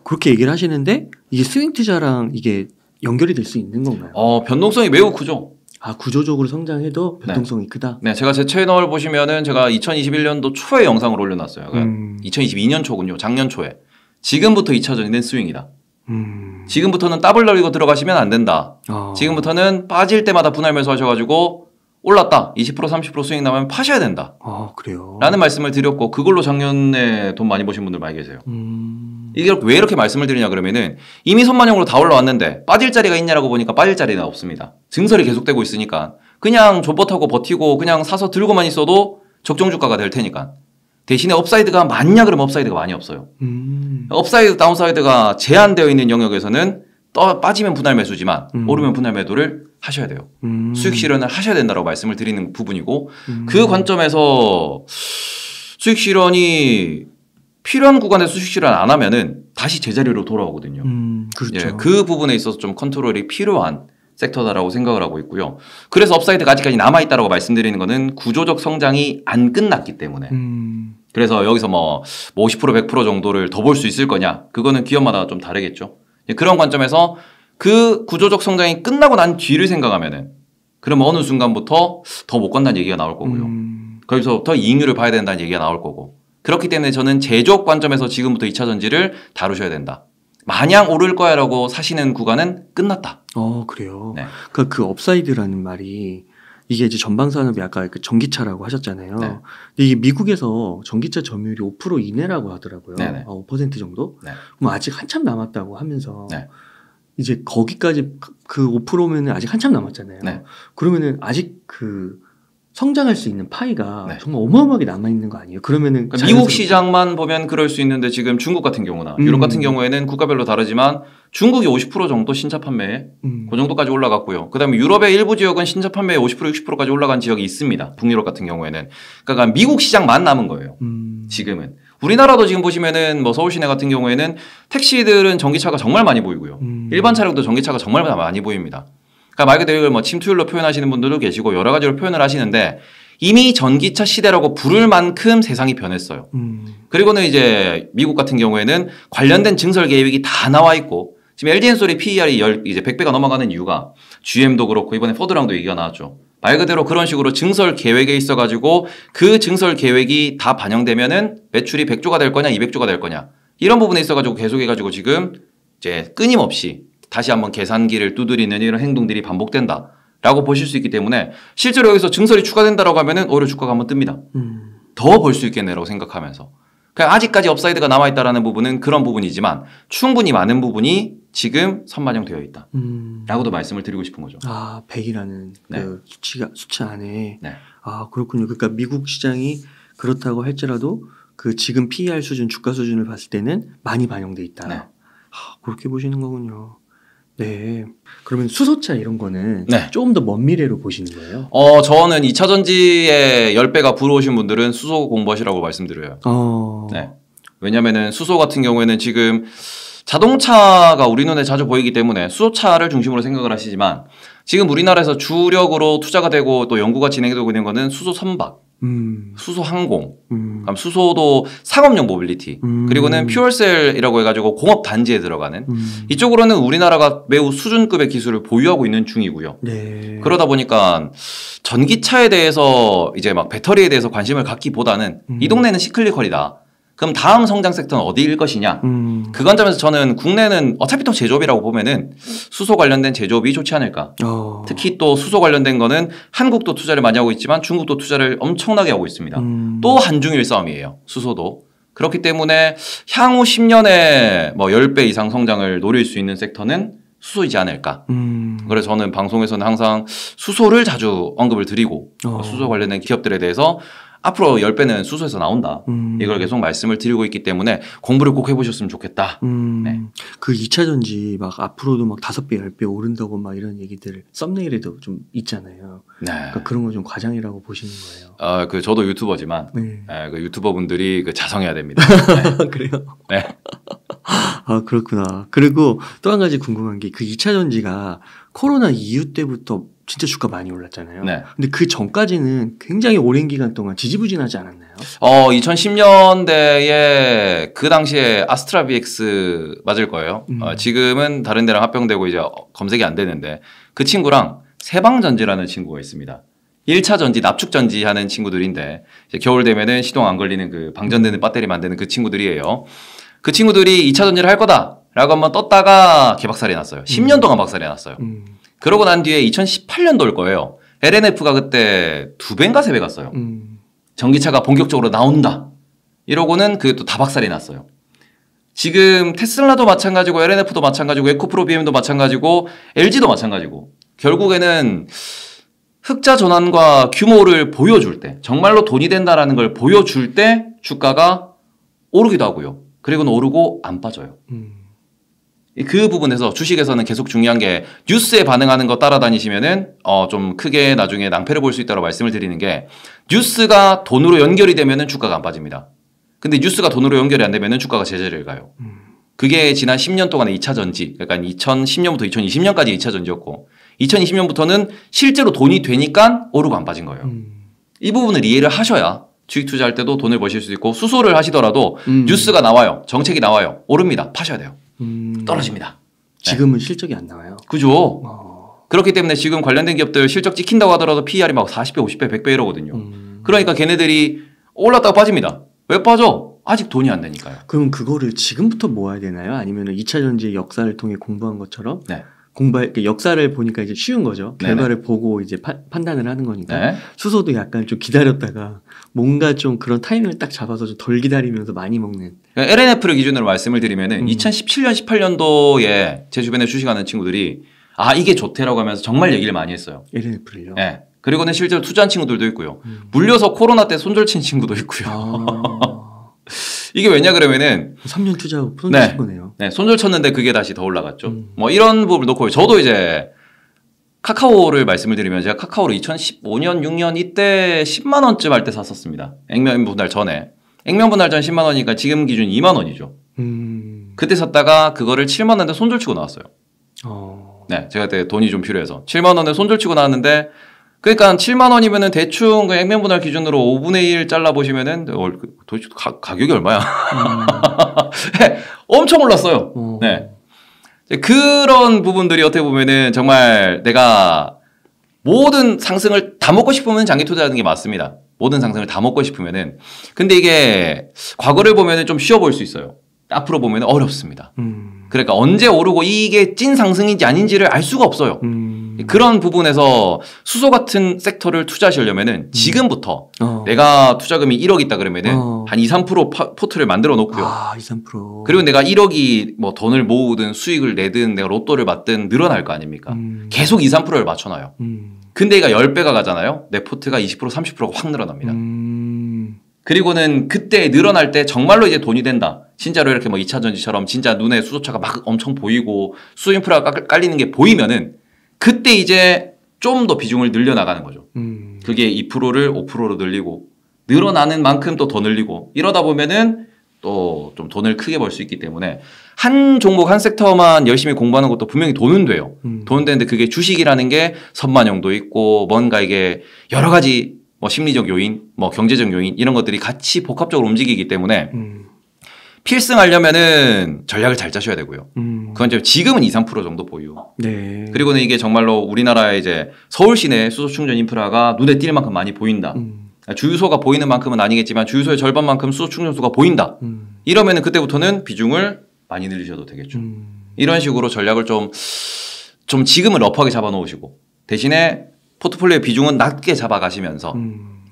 그렇게 얘기를 하시는데 이게 스윙 투자랑 이게 연결이 될 수 있는 건가요? 변동성이 매우 크죠. 구조적으로 성장해도 변동성이 크다? 네, 제가 제 채널 보시면은 제가 2021년도 초에 영상을 올려놨어요. 그러니까 2022년 초군요. 작년 초에. 지금부터 2차 전지는 스윙이다. 지금부터는 더블 날리고 들어가시면 안 된다. 지금부터는 빠질 때마다 분할 매수하셔가지고 올랐다. 20% 30% 수익 나면 파셔야 된다. 그래요? 라는 말씀을 드렸고 그걸로 작년에 돈 많이 버신 분들 많이 계세요. 이게 왜 이렇게 말씀을 드리냐 그러면은 이미 선반영으로 다 올라왔는데 빠질 자리가 있냐라고 보니까 빠질 자리는 없습니다. 증설이 계속되고 있으니까 그냥 존버타고 버티고 그냥 사서 들고만 있어도 적정 주가가 될 테니까. 대신에 업사이드가 많냐 그러면 업사이드가 많이 없어요. 업사이드 다운사이드가 제한되어 있는 영역에서는 빠지면 분할 매수지만 오르면 분할 매도를 하셔야 돼요. 수익 실현을 하셔야 된다고 말씀을 드리는 부분이고 그 관점에서 수익 실현이 필요한 구간에서 수익 실현 안 하면은 다시 제자리로 돌아오거든요. 그렇죠. 예, 그 부분에 있어서 좀 컨트롤이 필요한 섹터다라고 생각을 하고 있고요. 그래서 업사이드가 아직까지 남아있다고 말씀드리는 거는 구조적 성장이 안 끝났기 때문에 그래서 여기서 뭐 50% 100% 정도를 더 볼 수 있을 거냐 그거는 기업마다 좀 다르겠죠. 그런 관점에서 그 구조적 성장이 끝나고 난 뒤를 생각하면은 그러면 어느 순간부터 더 못 간다는 얘기가 나올 거고요. 거기서부터 이익률을 봐야 된다는 얘기가 나올 거고 그렇기 때문에 저는 제조업 관점에서 지금부터 2차 전지를 다루셔야 된다. 마냥 오를 거야라고 사시는 구간은 끝났다. 그래요. 네. 그러니까 그 업사이드라는 말이 이게 이제 전방 산업이 아까 그 전기차라고 하셨잖아요. 네. 근데 이게 미국에서 전기차 점유율이 5% 이내라고 하더라고요. 네네. 5% 정도? 네. 그럼 아직 한참 남았다고 하면서 네. 이제 거기까지 그 5%면은 아직 한참 남았잖아요. 네. 그러면은 아직 그 성장할 수 있는 파이가 네. 정말 어마어마하게 남아 있는 거 아니에요? 그러면은 그러니까 미국 시장만 보면 그럴 수 있는데 지금 중국 같은 경우나 유럽 같은 경우에는 국가별로 다르지만 중국이 50% 정도 신차 판매에 그 정도까지 올라갔고요. 그다음에 유럽의 일부 지역은 신차 판매에 50% 60%까지 올라간 지역이 있습니다. 북유럽 같은 경우에는. 그러니까 미국 시장만 남은 거예요. 지금은. 우리나라도 지금 보시면은 뭐 서울 시내 같은 경우에는 택시들은 전기차가 정말 많이 보이고요. 일반 차량도 전기차가 정말 많이 보입니다. 그러니까 말 그대로 이걸 뭐 침투율로 표현하시는 분들도 계시고 여러 가지로 표현을 하시는데 이미 전기차 시대라고 부를 만큼 세상이 변했어요. 그리고는 이제 미국 같은 경우에는 관련된 증설 계획이 다 나와 있고 지금 LG 엔솔이 PER이 이제 100배가 넘어가는 이유가 GM도 그렇고 이번에 포드랑도 얘기가 나왔죠. 말 그대로 그런 식으로 증설 계획에 있어가지고 그 증설 계획이 다 반영되면은 매출이 100조가 될 거냐 200조가 될 거냐 이런 부분에 있어가지고 계속해가지고 지금 이제 끊임없이 다시 한번 계산기를 두드리는 이런 행동들이 반복된다라고 보실 수 있기 때문에 실제로 여기서 증설이 추가된다라고 하면은 오히려 주가가 한번 뜹니다. 더 벌 수 있겠네라고 생각하면서. 그러니까 아직까지 업사이드가 남아있다라는 부분은 그런 부분이지만 충분히 많은 부분이 지금 선반영되어 있다. 라고도 말씀을 드리고 싶은 거죠. 100이라는 네. 그 수치 안에. 네. 그렇군요. 그러니까 미국 시장이 그렇다고 할지라도 그 지금 PER 수준, 주가 수준을 봤을 때는 많이 반영돼 있다. 네. 그렇게 보시는 거군요. 네. 그러면 수소차 이런 거는 네. 조금 더 먼 미래로 보시는 거예요? 저는 2차 전지에 10배가 불어오신 분들은 수소 공부하시라고 말씀드려요. 네. 왜냐면은 수소 같은 경우에는 지금 자동차가 우리 눈에 자주 보이기 때문에 수소차를 중심으로 생각을 하시지만 지금 우리나라에서 주력으로 투자가 되고 또 연구가 진행되고 있는 거는 수소 선박, 수소 항공, 그럼 수소도 상업용 모빌리티, 그리고는 퓨얼셀이라고 해가지고 공업 단지에 들어가는 이쪽으로는 우리나라가 매우 수준급의 기술을 보유하고 있는 중이고요. 네. 그러다 보니까 전기차에 대해서 이제 막 배터리에 대해서 관심을 갖기보다는 이 동네는 시클리컬이다. 그럼 다음 성장 섹터는 어디일 것이냐? 그 관점에서 저는 국내는 어차피 또 제조업이라고 보면은 수소 관련된 제조업이 좋지 않을까? 특히 또 수소 관련된 거는 한국도 투자를 많이 하고 있지만 중국도 투자를 엄청나게 하고 있습니다. 또 한중일 싸움이에요. 수소도. 그렇기 때문에 향후 10년에 뭐 10배 이상 성장을 노릴 수 있는 섹터는 수소이지 않을까. 그래서 저는 방송에서는 항상 수소를 자주 언급을 드리고 수소 관련된 기업들에 대해서 앞으로 10배는 수소에서 나온다. 이걸 계속 말씀을 드리고 있기 때문에 공부를 꼭 해보셨으면 좋겠다. 네. 그 2차 전지 막 앞으로도 막 5배, 10배 오른다고 막 이런 얘기들 썸네일에도 좀 있잖아요. 네. 그러니까 그런 거 좀 과장이라고 보시는 거예요. 저도 유튜버지만 네. 그 유튜버 분들이 자성해야 됩니다. 네. 그래요? 네. 그렇구나. 그리고 또 한 가지 궁금한 게 그 2차 전지가 코로나 이후 때부터 진짜 주가 많이 올랐잖아요. 네. 근데 그 전까지는 굉장히 오랜 기간 동안 지지부진하지 않았나요? 2010년대에 그 당시에 아스트라비엑스 맞을 거예요. 지금은 다른 데랑 합병되고 이제 검색이 안 되는데 그 친구랑 세방전지라는 친구가 있습니다. 1차 전지, 납축 전지 하는 친구들인데 이제 겨울 되면은 시동 안 걸리는 그 방전되는 배터리 만드는 그 친구들이에요. 그 친구들이 2차 전지를 할 거다라고 한번 떴다가 개박살이 났어요. 10년 동안 박살이 났어요. 그러고 난 뒤에 2018년도일 거예요. LNF가 그때 2배인가 3배 갔어요. 전기차가 본격적으로 나온다. 이러고는 그게 또 다 박살이 났어요. 지금 테슬라도 마찬가지고 LNF도 마찬가지고 에코프로 BM도 마찬가지고 LG도 마찬가지고 결국에는 흑자 전환과 규모를 보여줄 때 정말로 돈이 된다라는 걸 보여줄 때 주가가 오르기도 하고요. 그리고는 오르고 안 빠져요. 그 부분에서 주식에서는 계속 중요한 게 뉴스에 반응하는 거 따라다니시면은 좀 크게 나중에 낭패를 볼 수 있다고 말씀을 드리는 게 뉴스가 돈으로 연결이 되면은 주가가 안 빠집니다. 근데 뉴스가 돈으로 연결이 안 되면은 주가가 제자리를 가요. 그게 지난 10년 동안의 2차 전지, 그러니까 2010년부터 2020년까지 2차 전지였고 2020년부터는 실제로 돈이 되니까 오르고 안 빠진 거예요. 이 부분을 이해를 하셔야 주식 투자할 때도 돈을 버실 수 있고 수소를 하시더라도 뉴스가 나와요. 정책이 나와요. 오릅니다. 파셔야 돼요. 떨어집니다. 지금은 실적이 안 나와요. 그죠. 그렇기 때문에 지금 관련된 기업들 실적 찍힌다고 하더라도 PER이 막 40배, 50배, 100배 이러거든요. 그러니까 걔네들이 올랐다가 빠집니다. 왜 빠져? 아직 돈이 안 되니까요. 그럼 그거를 지금부터 모아야 되나요? 아니면 2차 전지의 역사를 통해 공부한 것처럼 네. 역사를 보니까 이제 쉬운 거죠. 결과를 네네. 보고 이제 판단을 하는 거니까. 네. 수소도 약간 좀 기다렸다가 뭔가 좀 그런 타이밍을 딱 잡아서 좀 덜 기다리면서 많이 먹는. 그러니까 LNF를 기준으로 말씀을 드리면은 2017년, 18년도에 제 주변에 주식하는 친구들이 아 이게 좋대라고 하면서 정말 얘기를 많이 했어요. LNF를요? 네. 그리고는 실제로 투자한 친구들도 있고요. 물려서 코로나 때 손절친 친구도 있고요. 이게 왜냐 그러면은 3년 투자하고 손절 친 거네요. 네, 손절 쳤는데 그게 다시 더 올라갔죠. 뭐 이런 부분을 놓고 저도 이제 카카오를 말씀을 드리면 제가 카카오를 2015년, 6년 이때 10만 원쯤 할 때 샀었습니다. 액면 분할 전에. 액면 분할 전 10만 원이니까 지금 기준 2만 원이죠. 그때 샀다가 그거를 7만 원에 손절 치고 나왔어요. 네, 제가 그때 돈이 좀 필요해서 7만 원에 손절 치고 나왔는데 그러니까 7만 원이면은 대충 그 액면 분할 기준으로 5분의 1 잘라 보시면은 도대체 가격이 얼마야? 네, 엄청 올랐어요. 네. 그런 부분들이 어떻게 보면은 정말 내가 모든 상승을 다 먹고 싶으면 장기 투자하는 게 맞습니다. 모든 상승을 다 먹고 싶으면은. 근데 이게 과거를 보면은 좀 쉬워 보일 수 있어요. 앞으로 보면은 어렵습니다. 그러니까 언제 오르고 이게 찐 상승인지 아닌지를 알 수가 없어요. 그런 부분에서 수소 같은 섹터를 투자하시려면은 지금부터 내가 투자금이 1억 있다 그러면은 한 2, 3% 포트를 만들어 놓고요. 아, 2, 3%. 그리고 내가 1억이 뭐 돈을 모으든 수익을 내든 내가 로또를 맞든 늘어날 거 아닙니까? 계속 2, 3%를 맞춰놔요. 근데 얘가 10배가 가잖아요. 내 포트가 20%, 30%가 확 늘어납니다. 그리고는 그때 늘어날 때 정말로 이제 돈이 된다. 진짜로 이렇게 뭐 2차 전지처럼 진짜 눈에 수소차가 막 엄청 보이고 수소 인프라가 깔리는 게 보이면은 그때 이제 좀 더 비중을 늘려나가는 거죠. 그게 2%를 5%로 늘리고 늘어나는 만큼 또 더 늘리고 이러다 보면은 또 좀 돈을 크게 벌 수 있기 때문에 한 종목 한 섹터만 열심히 공부하는 것도 분명히 돈은 돼요. 돈은 되는데 그게 주식이라는 게 선반영도 있고 뭔가 이게 여러 가지 뭐 심리적 요인, 뭐 경제적 요인 이런 것들이 같이 복합적으로 움직이기 때문에 필승하려면은 전략을 잘 짜셔야 되고요. 그건 지금은 2, 3% 정도 보유. 네. 그리고는 이게 정말로 우리나라의 이제 서울 시내 수소 충전 인프라가 눈에 띌 만큼 많이 보인다. 주유소가 보이는 만큼은 아니겠지만 주유소의 절반만큼 수소 충전소가 보인다. 이러면은 그때부터는 비중을 많이 늘리셔도 되겠죠. 이런 식으로 전략을 좀 지금은 러프하게 잡아 놓으시고 대신에 포트폴리오의 비중은 낮게 잡아가시면서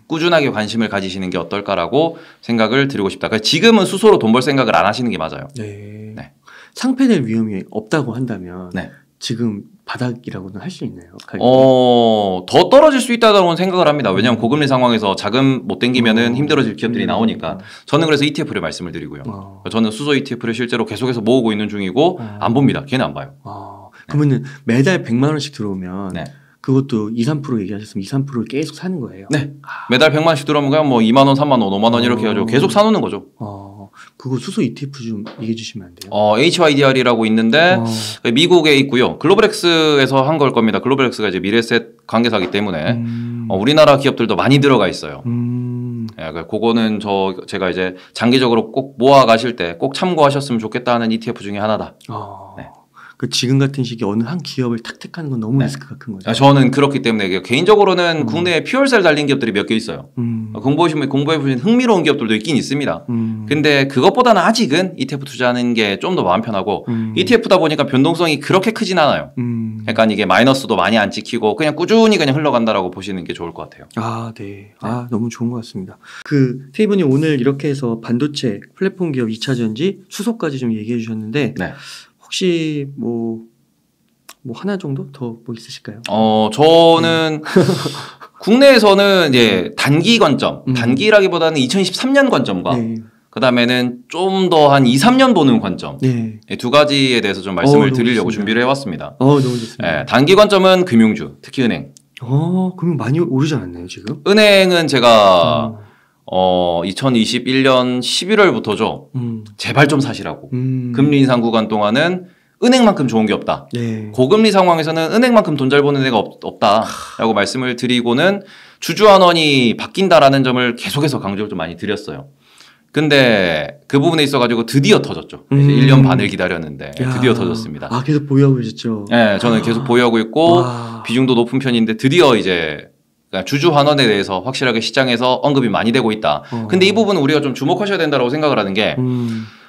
꾸준하게 관심을 가지시는 게 어떨까라고 생각을 드리고 싶다. 그러니까 지금은 수소로 돈 벌 생각을 안 하시는 게 맞아요. 네. 네. 상패될 위험이 없다고 한다면 네. 지금 바닥이라고는 할 수 있나요? 더 떨어질 수 있다고는 생각을 합니다. 왜냐하면 고금리 상황에서 자금 못 땡기면은 힘들어질 기업들이 나오니까. 저는 그래서 ETF를 말씀을 드리고요. 저는 수소 ETF를 실제로 계속해서 모으고 있는 중이고 안 봅니다. 걔는 안 봐요. 그러면은 매달 100만 원씩 들어오면 네. 그것도 2, 3% 얘기하셨으면 2, 3%를 계속 사는 거예요? 네. 매달 100만 원씩 들어오면 그냥 뭐 2만 원, 3만 원, 5만 원 이렇게 해가지고 계속 사놓는 거죠. 그거 수소 ETF 좀 얘기해 주시면 안 돼요? HYDR이라고 있는데 미국에 있고요. 글로벌엑스에서 한 걸 겁니다. 글로벌엑스가 이제 미래셋 관계사기 때문에 우리나라 기업들도 많이 들어가 있어요. 예, 그거는 제가 이제 장기적으로 꼭 모아 가실 때 꼭 참고하셨으면 좋겠다는 ETF 중에 하나다. 네. 그 지금 같은 시기에 어느 한 기업을 탁 택하는 건 너무 리스크가 큰 거죠. 저는 그렇기 때문에 개인적으로는 국내에 퓨얼셀 달린 기업들이 몇 개 있어요. 공부해보시면 흥미로운 기업들도 있긴 있습니다. 근데 그것보다는 아직은 ETF 투자하는 게 좀 더 마음 편하고 ETF다 보니까 변동성이 그렇게 크진 않아요. 그러니까 이게 마이너스도 많이 안 찍히고 그냥 꾸준히 그냥 흘러간다라고 보시는 게 좋을 것 같아요. 네. 너무 좋은 것 같습니다. 테이블님 오늘 이렇게 해서 반도체, 플랫폼 기업, 2차 전지, 수소까지 좀 얘기해 주셨는데 네. 혹시 뭐 하나 정도 더 뭐 있으실까요? 저는 국내에서는 이제 단기 관점, 단기라기보다는 2023년 관점과 그다음에는 좀 더 한 2, 3년 보는 관점 두 가지에 대해서 좀 말씀을 드리려고 준비를 해왔습니다. 너무 좋습니다. 단기 관점은 금융주, 특히 은행. 금융 많이 오르지 않았나요 지금? 은행은 제가 2021년 11월부터죠. 제발 좀 사시라고. 금리 인상 구간 동안은 은행만큼 좋은 게 없다. 고금리 상황에서는 은행만큼 돈 잘 버는 데가 없다라고 말씀을 드리고는 주주환원이 바뀐다라는 점을 계속해서 강조를 좀 많이 드렸어요. 근데 그 부분에 있어가지고 드디어 터졌죠. 1년 반을 기다렸는데 드디어 터졌습니다. 계속 보유하고 계셨죠? 네, 저는 계속 보유하고 있고 비중도 높은 편인데 드디어 이제 그러니까 주주 환원에 대해서 확실하게 시장에서 언급이 많이 되고 있다. 근데 이 부분은 우리가 좀 주목하셔야 된다고 생각을 하는 게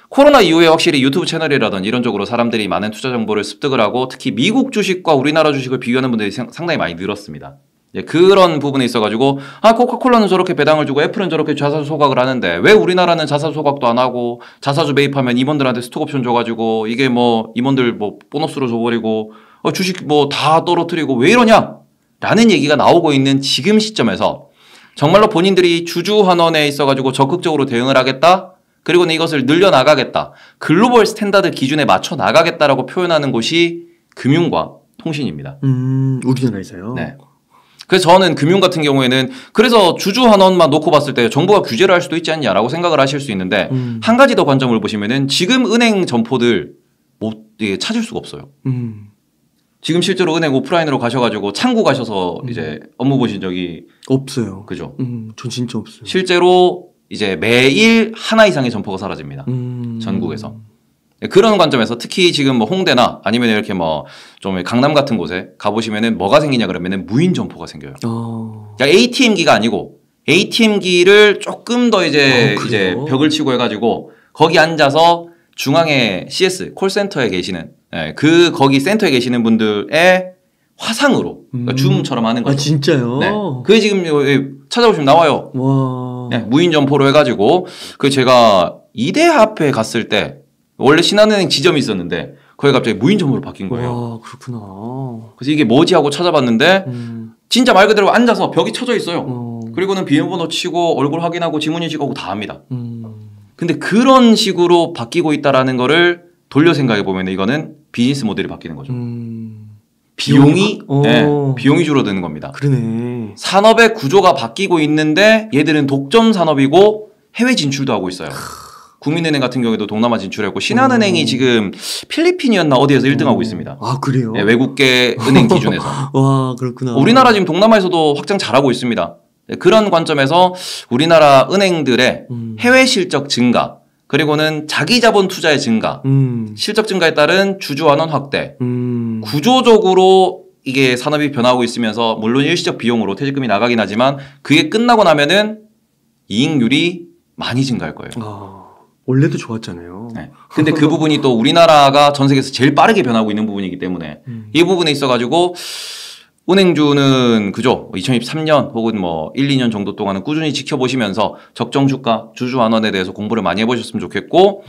코로나 이후에 확실히 유튜브 채널이라든 이런 쪽으로 사람들이 많은 투자 정보를 습득을 하고 특히 미국 주식과 우리나라 주식을 비교하는 분들이 상당히 많이 늘었습니다. 그런 부분에 있어가지고 코카콜라는 저렇게 배당을 주고 애플은 저렇게 자사주 소각을 하는데 왜 우리나라는 자사주 소각도 안 하고 자사주 매입하면 임원들한테 스톡옵션 줘가지고 이게 뭐 임원들 뭐 보너스로 줘버리고 주식 뭐 다 떨어뜨리고 왜 이러냐? 라는 얘기가 나오고 있는 지금 시점에서 정말로 본인들이 주주 환원에 있어가지고 적극적으로 대응을 하겠다. 그리고는 이것을 늘려나가겠다. 글로벌 스탠다드 기준에 맞춰 나가겠다라고 표현하는 곳이 금융과 통신입니다. 우리나라에서요? 네. 그래서 저는 금융 같은 경우에는 그래서 주주 환원만 놓고 봤을 때 정부가 규제를 할 수도 있지 않냐라고 생각을 하실 수 있는데 한 가지 더 관점을 보시면은 지금 은행 점포들 찾을 수가 없어요. 지금 실제로 은행 오프라인으로 가셔가지고 창구 가셔서 이제 업무 보신 적이 없어요. 그죠? 전 진짜 없어요. 실제로 이제 매일 하나 이상의 점포가 사라집니다. 전국에서. 그런 관점에서 특히 지금 뭐 홍대나 아니면 이렇게 뭐 좀 강남 같은 곳에 가보시면은 뭐가 생기냐 그러면은 무인 점포가 생겨요. 그러니까 ATM기가 아니고 ATM기를 조금 더 이제 벽을 치고 해가지고 거기 앉아서 중앙에 CS 콜센터에 계시는 거기 센터에 계시는 분들의 화상으로 그러니까 줌처럼 하는 거죠. 아 진짜요? 네. 그게 지금 찾아보시면 나와요. 와. 네, 무인 점포로 해가지고 그 제가 이대 앞에 갔을 때 원래 신한은행 지점이 있었는데 거기 갑자기 무인 점포로 바뀐 거예요. 와 그렇구나. 그래서 이게 뭐지 하고 찾아봤는데 진짜 말 그대로 앉아서 벽이 쳐져 있어요. 그리고는 비밀번호 치고 얼굴 확인하고 지문인식하고 다 합니다. 근데 그런 식으로 바뀌고 있다라는 거를 돌려 생각해 보면 이거는 비즈니스 모델이 바뀌는 거죠. 비용이 비용이 줄어드는 겁니다. 그러네. 산업의 구조가 바뀌고 있는데 얘들은 독점 산업이고 해외 진출도 하고 있어요. 국민은행 같은 경우에도 동남아 진출했고 신한은행이 지금 필리핀이었나 어디에서 1등하고 있습니다. 아 그래요? 네, 외국계 은행 기준에서. 와 그렇구나. 우리나라 지금 동남아에서도 확장 잘하고 있습니다. 네, 그런 관점에서 우리나라 은행들의 해외 실적 증가 그리고는 자기 자본 투자의 증가 실적 증가에 따른 주주 환원 확대 구조적으로 이게 산업이 변하고 있으면서 물론 일시적 비용으로 퇴직금이 나가긴 하지만 그게 끝나고 나면은 이익률이 많이 증가할 거예요. 원래도 좋았잖아요. 네. 근데 그 부분이 또 우리나라가 전 세계에서 제일 빠르게 변하고 있는 부분이기 때문에 이 부분에 있어가지고 은행주는 그죠 2023년 혹은 뭐 1, 2년 정도 동안은 꾸준히 지켜보시면서 적정 주가 주주 환원에 대해서 공부를 많이 해보셨으면 좋겠고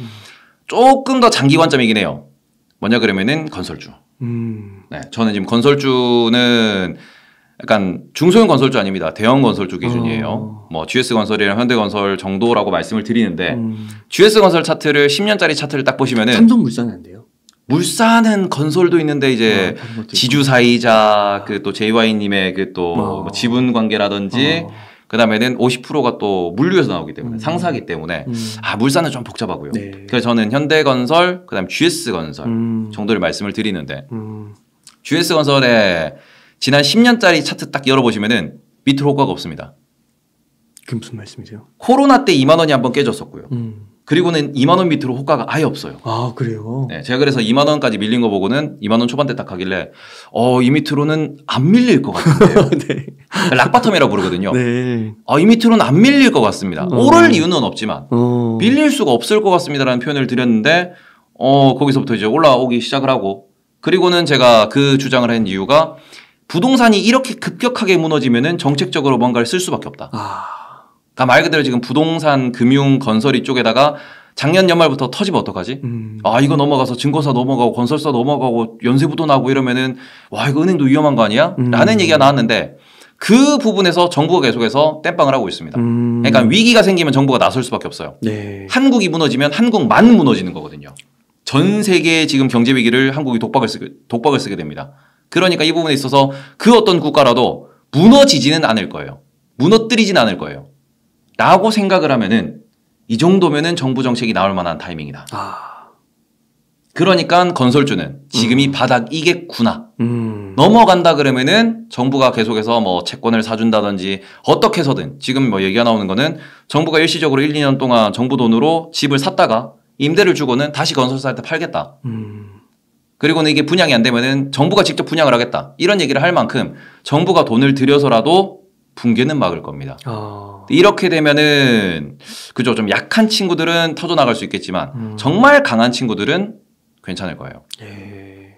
조금 더 장기 관점이긴 해요. 뭐냐 그러면은 건설주. 네, 저는 지금 건설주는 약간 중소형 건설주 아닙니다. 대형 건설주 기준이에요. 뭐 GS건설이랑 현대건설 정도라고 말씀을 드리는데 GS건설 차트를 10년짜리 차트를 딱 보시면은 삼성물산은 안 돼요? 물산은 건설도 있는데 이제 지주사이자 그 또 JY님의 그 또 뭐 지분 관계라든지 그 다음에는 50%가 또 물류에서 나오기 때문에 상사기 때문에 물산은 좀 복잡하고요. 네. 그래서 저는 현대건설 그 다음 GS건설 정도를 말씀을 드리는데 GS건설의 지난 10년짜리 차트 딱 열어보시면은 밑으로 효과가 없습니다. 그게 무슨 말씀이세요? 코로나 때 2만 원이 한번 깨졌었고요. 그리고는 2만 원 밑으로 호가가 아예 없어요. 아 그래요? 네, 제가 그래서 2만 원까지 밀린 거 보고는 2만 원 초반대 딱 가길래 이 밑으로는 안 밀릴 것 같은데요. 네. 락바텀이라고 부르거든요. 네. 이 밑으로는 안 밀릴 것 같습니다. 오를 이유는 없지만 밀릴 수가 없을 것 같습니다라는 표현을 드렸는데 거기서부터 이제 올라오기 시작을 하고 그리고는 제가 그 주장을 한 이유가 부동산이 이렇게 급격하게 무너지면은 정책적으로 뭔가를 쓸 수밖에 없다. 그러니까 말 그대로 지금 부동산, 금융, 건설 이쪽에다가 작년 연말부터 터지면 어떡하지? 이거 넘어가서 증권사 넘어가고 건설사 넘어가고 연쇄부도 나고 이러면은 와 이거 은행도 위험한 거 아니야? 라는 얘기가 나왔는데 그 부분에서 정부가 계속해서 땜빵을 하고 있습니다. 그러니까 위기가 생기면 정부가 나설 수밖에 없어요. 네. 한국이 무너지면 한국만 무너지는 거거든요. 전 세계의 지금 경제 위기를 한국이 독박을 쓰게 됩니다. 그러니까 이 부분에 있어서 그 어떤 국가라도 무너지지는 않을 거예요. 무너뜨리지는 않을 거예요. 라고 생각을 하면은 이 정도면은 정부 정책이 나올 만한 타이밍이다. 그러니까 건설주는 지금이 바닥이겠구나. 넘어간다 그러면은 정부가 계속해서 뭐 채권을 사준다든지 어떻게 해서든 지금 뭐 얘기가 나오는 거는 정부가 일시적으로 1, 2년 동안 정부 돈으로 집을 샀다가 임대를 주고는 다시 건설사한테 팔겠다. 그리고는 이게 분양이 안 되면은 정부가 직접 분양을 하겠다. 이런 얘기를 할 만큼 정부가 돈을 들여서라도 붕괴는 막을 겁니다. 이렇게 되면은 그죠, 좀 약한 친구들은 터져 나갈 수 있겠지만 정말 강한 친구들은 괜찮을 거예요. 네.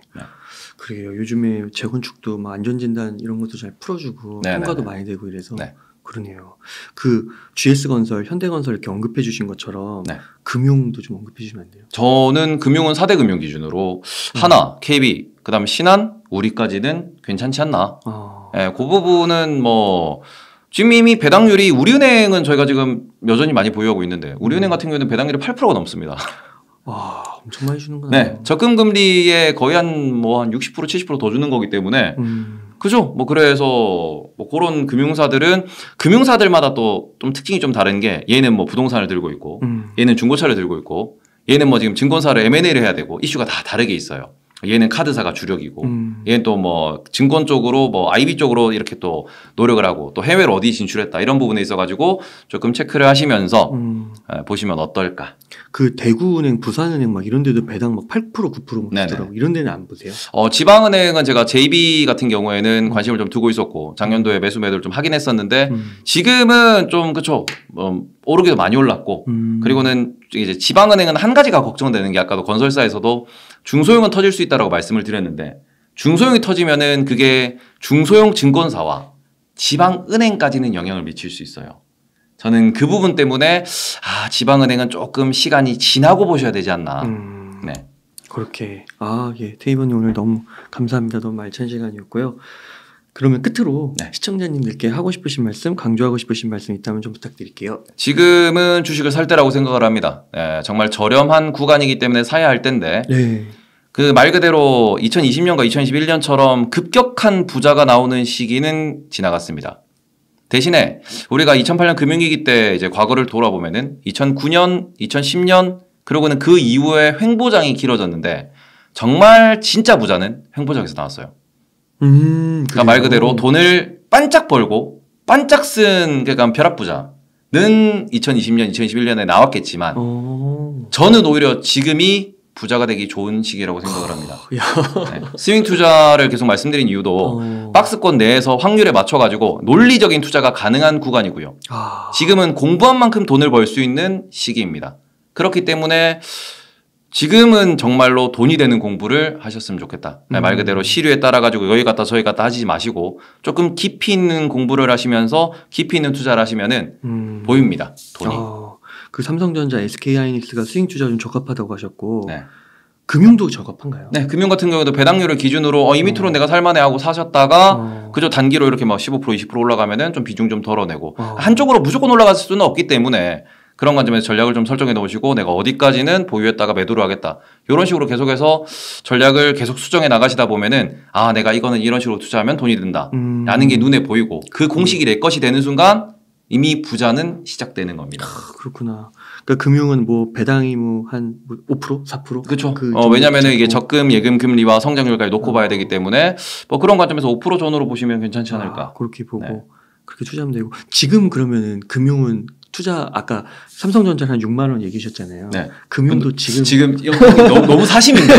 그래요. 요즘에 재건축도 뭐 안전진단 이런 것도 잘 풀어주고 평가도 많이 되고 이래서 그러네요. 그 GS건설, 현대건설 이렇게 언급해 주신 것처럼 금융도 좀 언급해 주시면 안 돼요? 저는 금융은 4대 금융 기준으로 하나, KB, 그다음 신한, 우리까지는 괜찮지 않나. 그 부분은 뭐 지금 이미 배당률이 우리은행은 저희가 지금 여전히 많이 보유하고 있는데 우리은행 같은 경우에는 배당률이 8%가 넘습니다. 와, 엄청 많이 주는구나. 네, 적금 금리에 거의 한 60% 70% 더 주는 거기 때문에 그죠? 뭐 그래서 뭐 그런 금융사들마다 또 좀 특징이 좀 다른 게 얘는 뭐 부동산을 들고 있고 얘는 중고차를 들고 있고 얘는 뭐 지금 증권사를 M&A를 해야 되고 이슈가 다 다르게 있어요. 얘는 카드사가 주력이고 얘는 또 뭐 증권 쪽으로 뭐 IB 쪽으로 이렇게 또 노력을 하고 또 해외로 어디 진출했다 이런 부분에 있어가지고 조금 체크를 하시면서 보시면 어떨까. 그 대구은행, 부산은행 막 이런 데도 배당 막 8% 9% 막 주더라고. 이런 데는 안 보세요? 지방은행은 제가 JB 같은 경우에는 관심을 좀 두고 있었고 작년도에 매수 매도를 좀 하긴 했었는데 지금은 좀 그쵸, 오르기도 많이 올랐고 그리고는 이제 지방은행은 한 가지가 걱정되는 게 아까도 건설사에서도 중소형은 터질 수 있다라고 말씀을 드렸는데 중소형이 터지면은 그게 중소형 증권사와 지방은행까지는 영향을 미칠 수 있어요. 저는 그 부분 때문에 지방은행은 조금 시간이 지나고 보셔야 되지 않나. 네. 그렇게 예, 테이버님 오늘 너무 감사합니다. 너무 알찬 시간이었고요. 그러면 끝으로 시청자님들께 하고 싶으신 말씀, 강조하고 싶으신 말씀 있다면 좀 부탁드릴게요. 지금은 주식을 살 때라고 생각을 합니다. 정말 저렴한 구간이기 때문에 사야 할 때인데 그 말 그대로 2020년과 2021년처럼 급격한 부자가 나오는 시기는 지나갔습니다. 대신에 우리가 2008년 금융위기 때 이제 과거를 돌아보면은 2009년, 2010년 그리고는 그 이후에 횡보장이 길어졌는데 정말 부자는 횡보장에서 나왔어요. 그러니까 말 그대로 돈을 반짝 벌고 반짝 쓴 그러니까 벼락부자는 2020년, 2021년에 나왔겠지만 저는 오히려 지금이 부자가 되기 좋은 시기라고 생각을 합니다. 스윙 투자를 계속 말씀드린 이유도 박스권 내에서 확률에 맞춰가지고 논리적인 투자가 가능한 구간이고요. 지금은 공부한 만큼 돈을 벌 수 있는 시기입니다. 그렇기 때문에 지금은 정말로 돈이 되는 공부를 하셨으면 좋겠다. 말 그대로 시류에 따라가지고 여기 갔다 저기 갔다 하지 마시고 조금 깊이 있는 공부를 하시면서 깊이 있는 투자를 하시면은 보입니다. 돈이. 그 삼성전자, SK하이닉스가 스윙 투자 좀 적합하다고 하셨고 금융도 적합한가요? 네, 금융 같은 경우도 배당률을 기준으로 이 밑으로 내가 살만해 하고 사셨다가 그저 단기로 이렇게 막 15% 20% 올라가면은 좀 비중 좀 덜어내고 한쪽으로 무조건 올라갈 수는 없기 때문에 그런 관점에서 전략을 좀 설정해 놓으시고 내가 어디까지는 보유했다가 매도를 하겠다. 이런 식으로 계속해서 전략을 계속 수정해 나가시다 보면은 내가 이거는 이런 식으로 투자하면 돈이 든다. 라는 게 눈에 보이고 그 공식이 내 것이 되는 순간 이미 부자는 시작되는 겁니다. 그렇구나. 그러니까 금융은 뭐 배당이 뭐 한 5%, 4%? 그렇죠. 왜냐면은 이게 적금, 예금 금리와 성장률까지 놓고 봐야 되기 때문에 뭐 그런 관점에서 5% 전후로 보시면 괜찮지 않을까. 그렇게 보고 그렇게 투자하면 되고 지금 그러면은 금융은 투자 아까 삼성전자 한 6만 원 얘기하셨잖아요. 금융도 지금 너무 사심인데.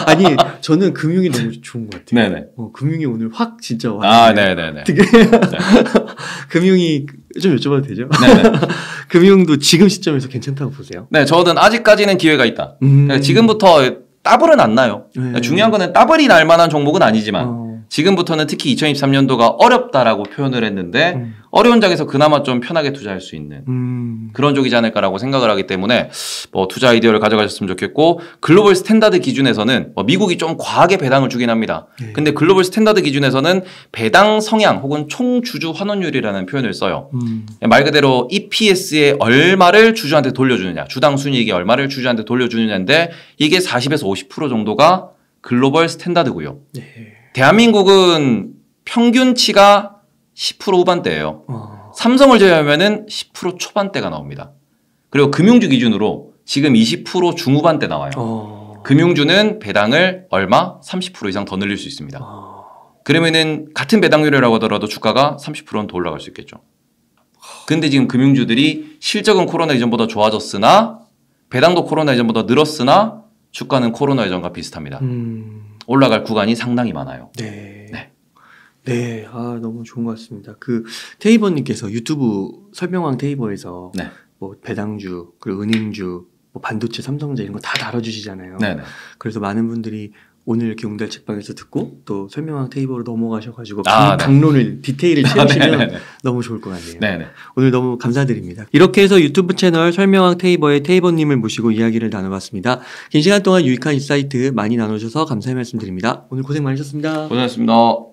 아니 저는 금융이 너무 좋은 것 같아요. 금융이 오늘 확 진짜 네네네. 되게 금융이 좀 여쭤봐도 되죠? 금융도 지금 시점에서 괜찮다고 보세요? 네, 저는 아직까지는 기회가 있다. 지금부터 따블은 안 나요. 중요한 거는 따블이 날 만한 종목은 아니지만 지금부터는 특히 2023년도가 어렵다라고 표현을 했는데 어려운 장에서 그나마 좀 편하게 투자할 수 있는 그런 쪽이지 않을까라고 생각을 하기 때문에 뭐 투자 아이디어를 가져가셨으면 좋겠고 글로벌 스탠다드 기준에서는 미국이 좀 과하게 배당을 주긴 합니다. 근데 글로벌 스탠다드 기준에서는 배당 성향 혹은 총주주 환원율이라는 표현을 써요. 말 그대로 EPS의 얼마를 주주한테 돌려주느냐, 주당 순이익의 얼마를 주주한테 돌려주느냐인데 이게 40에서 50% 정도가 글로벌 스탠다드고요. 대한민국은 평균치가 10% 후반대예요. 삼성을 제외하면은 10% 초반대가 나옵니다. 그리고 금융주 기준으로 지금 20% 중후반대 나와요. 금융주는 배당을 얼마? 30% 이상 더 늘릴 수 있습니다. 그러면은 같은 배당률이라고 하더라도 주가가 30%는 더 올라갈 수 있겠죠. 근데 지금 금융주들이 실적은 코로나 이전보다 좋아졌으나 배당도 코로나 이전보다 늘었으나 주가는 코로나 이전과 비슷합니다. 올라갈 구간이 상당히 많아요. 네, 너무 좋은 것 같습니다. 그 테이버님께서 유튜브 설명왕 테이버에서 네. 뭐 배당주, 그리고 은행주, 뭐 반도체, 삼성전자 이런 거 다 다뤄주시잖아요. 네네. 그래서 많은 분들이 오늘 이렇게 웅달 책방에서 듣고 또 설명왕 테이버로 넘어가셔가지고 강론을 디테일을 채우시면 너무 좋을 것 같네요. 네네. 오늘 너무 감사드립니다. 이렇게 해서 유튜브 채널 설명왕 테이버의 테이버님을 모시고 이야기를 나눠봤습니다. 긴 시간 동안 유익한 인사이트 많이 나눠주셔서 감사의 말씀드립니다. 오늘 고생 많으셨습니다. 고생하셨습니다.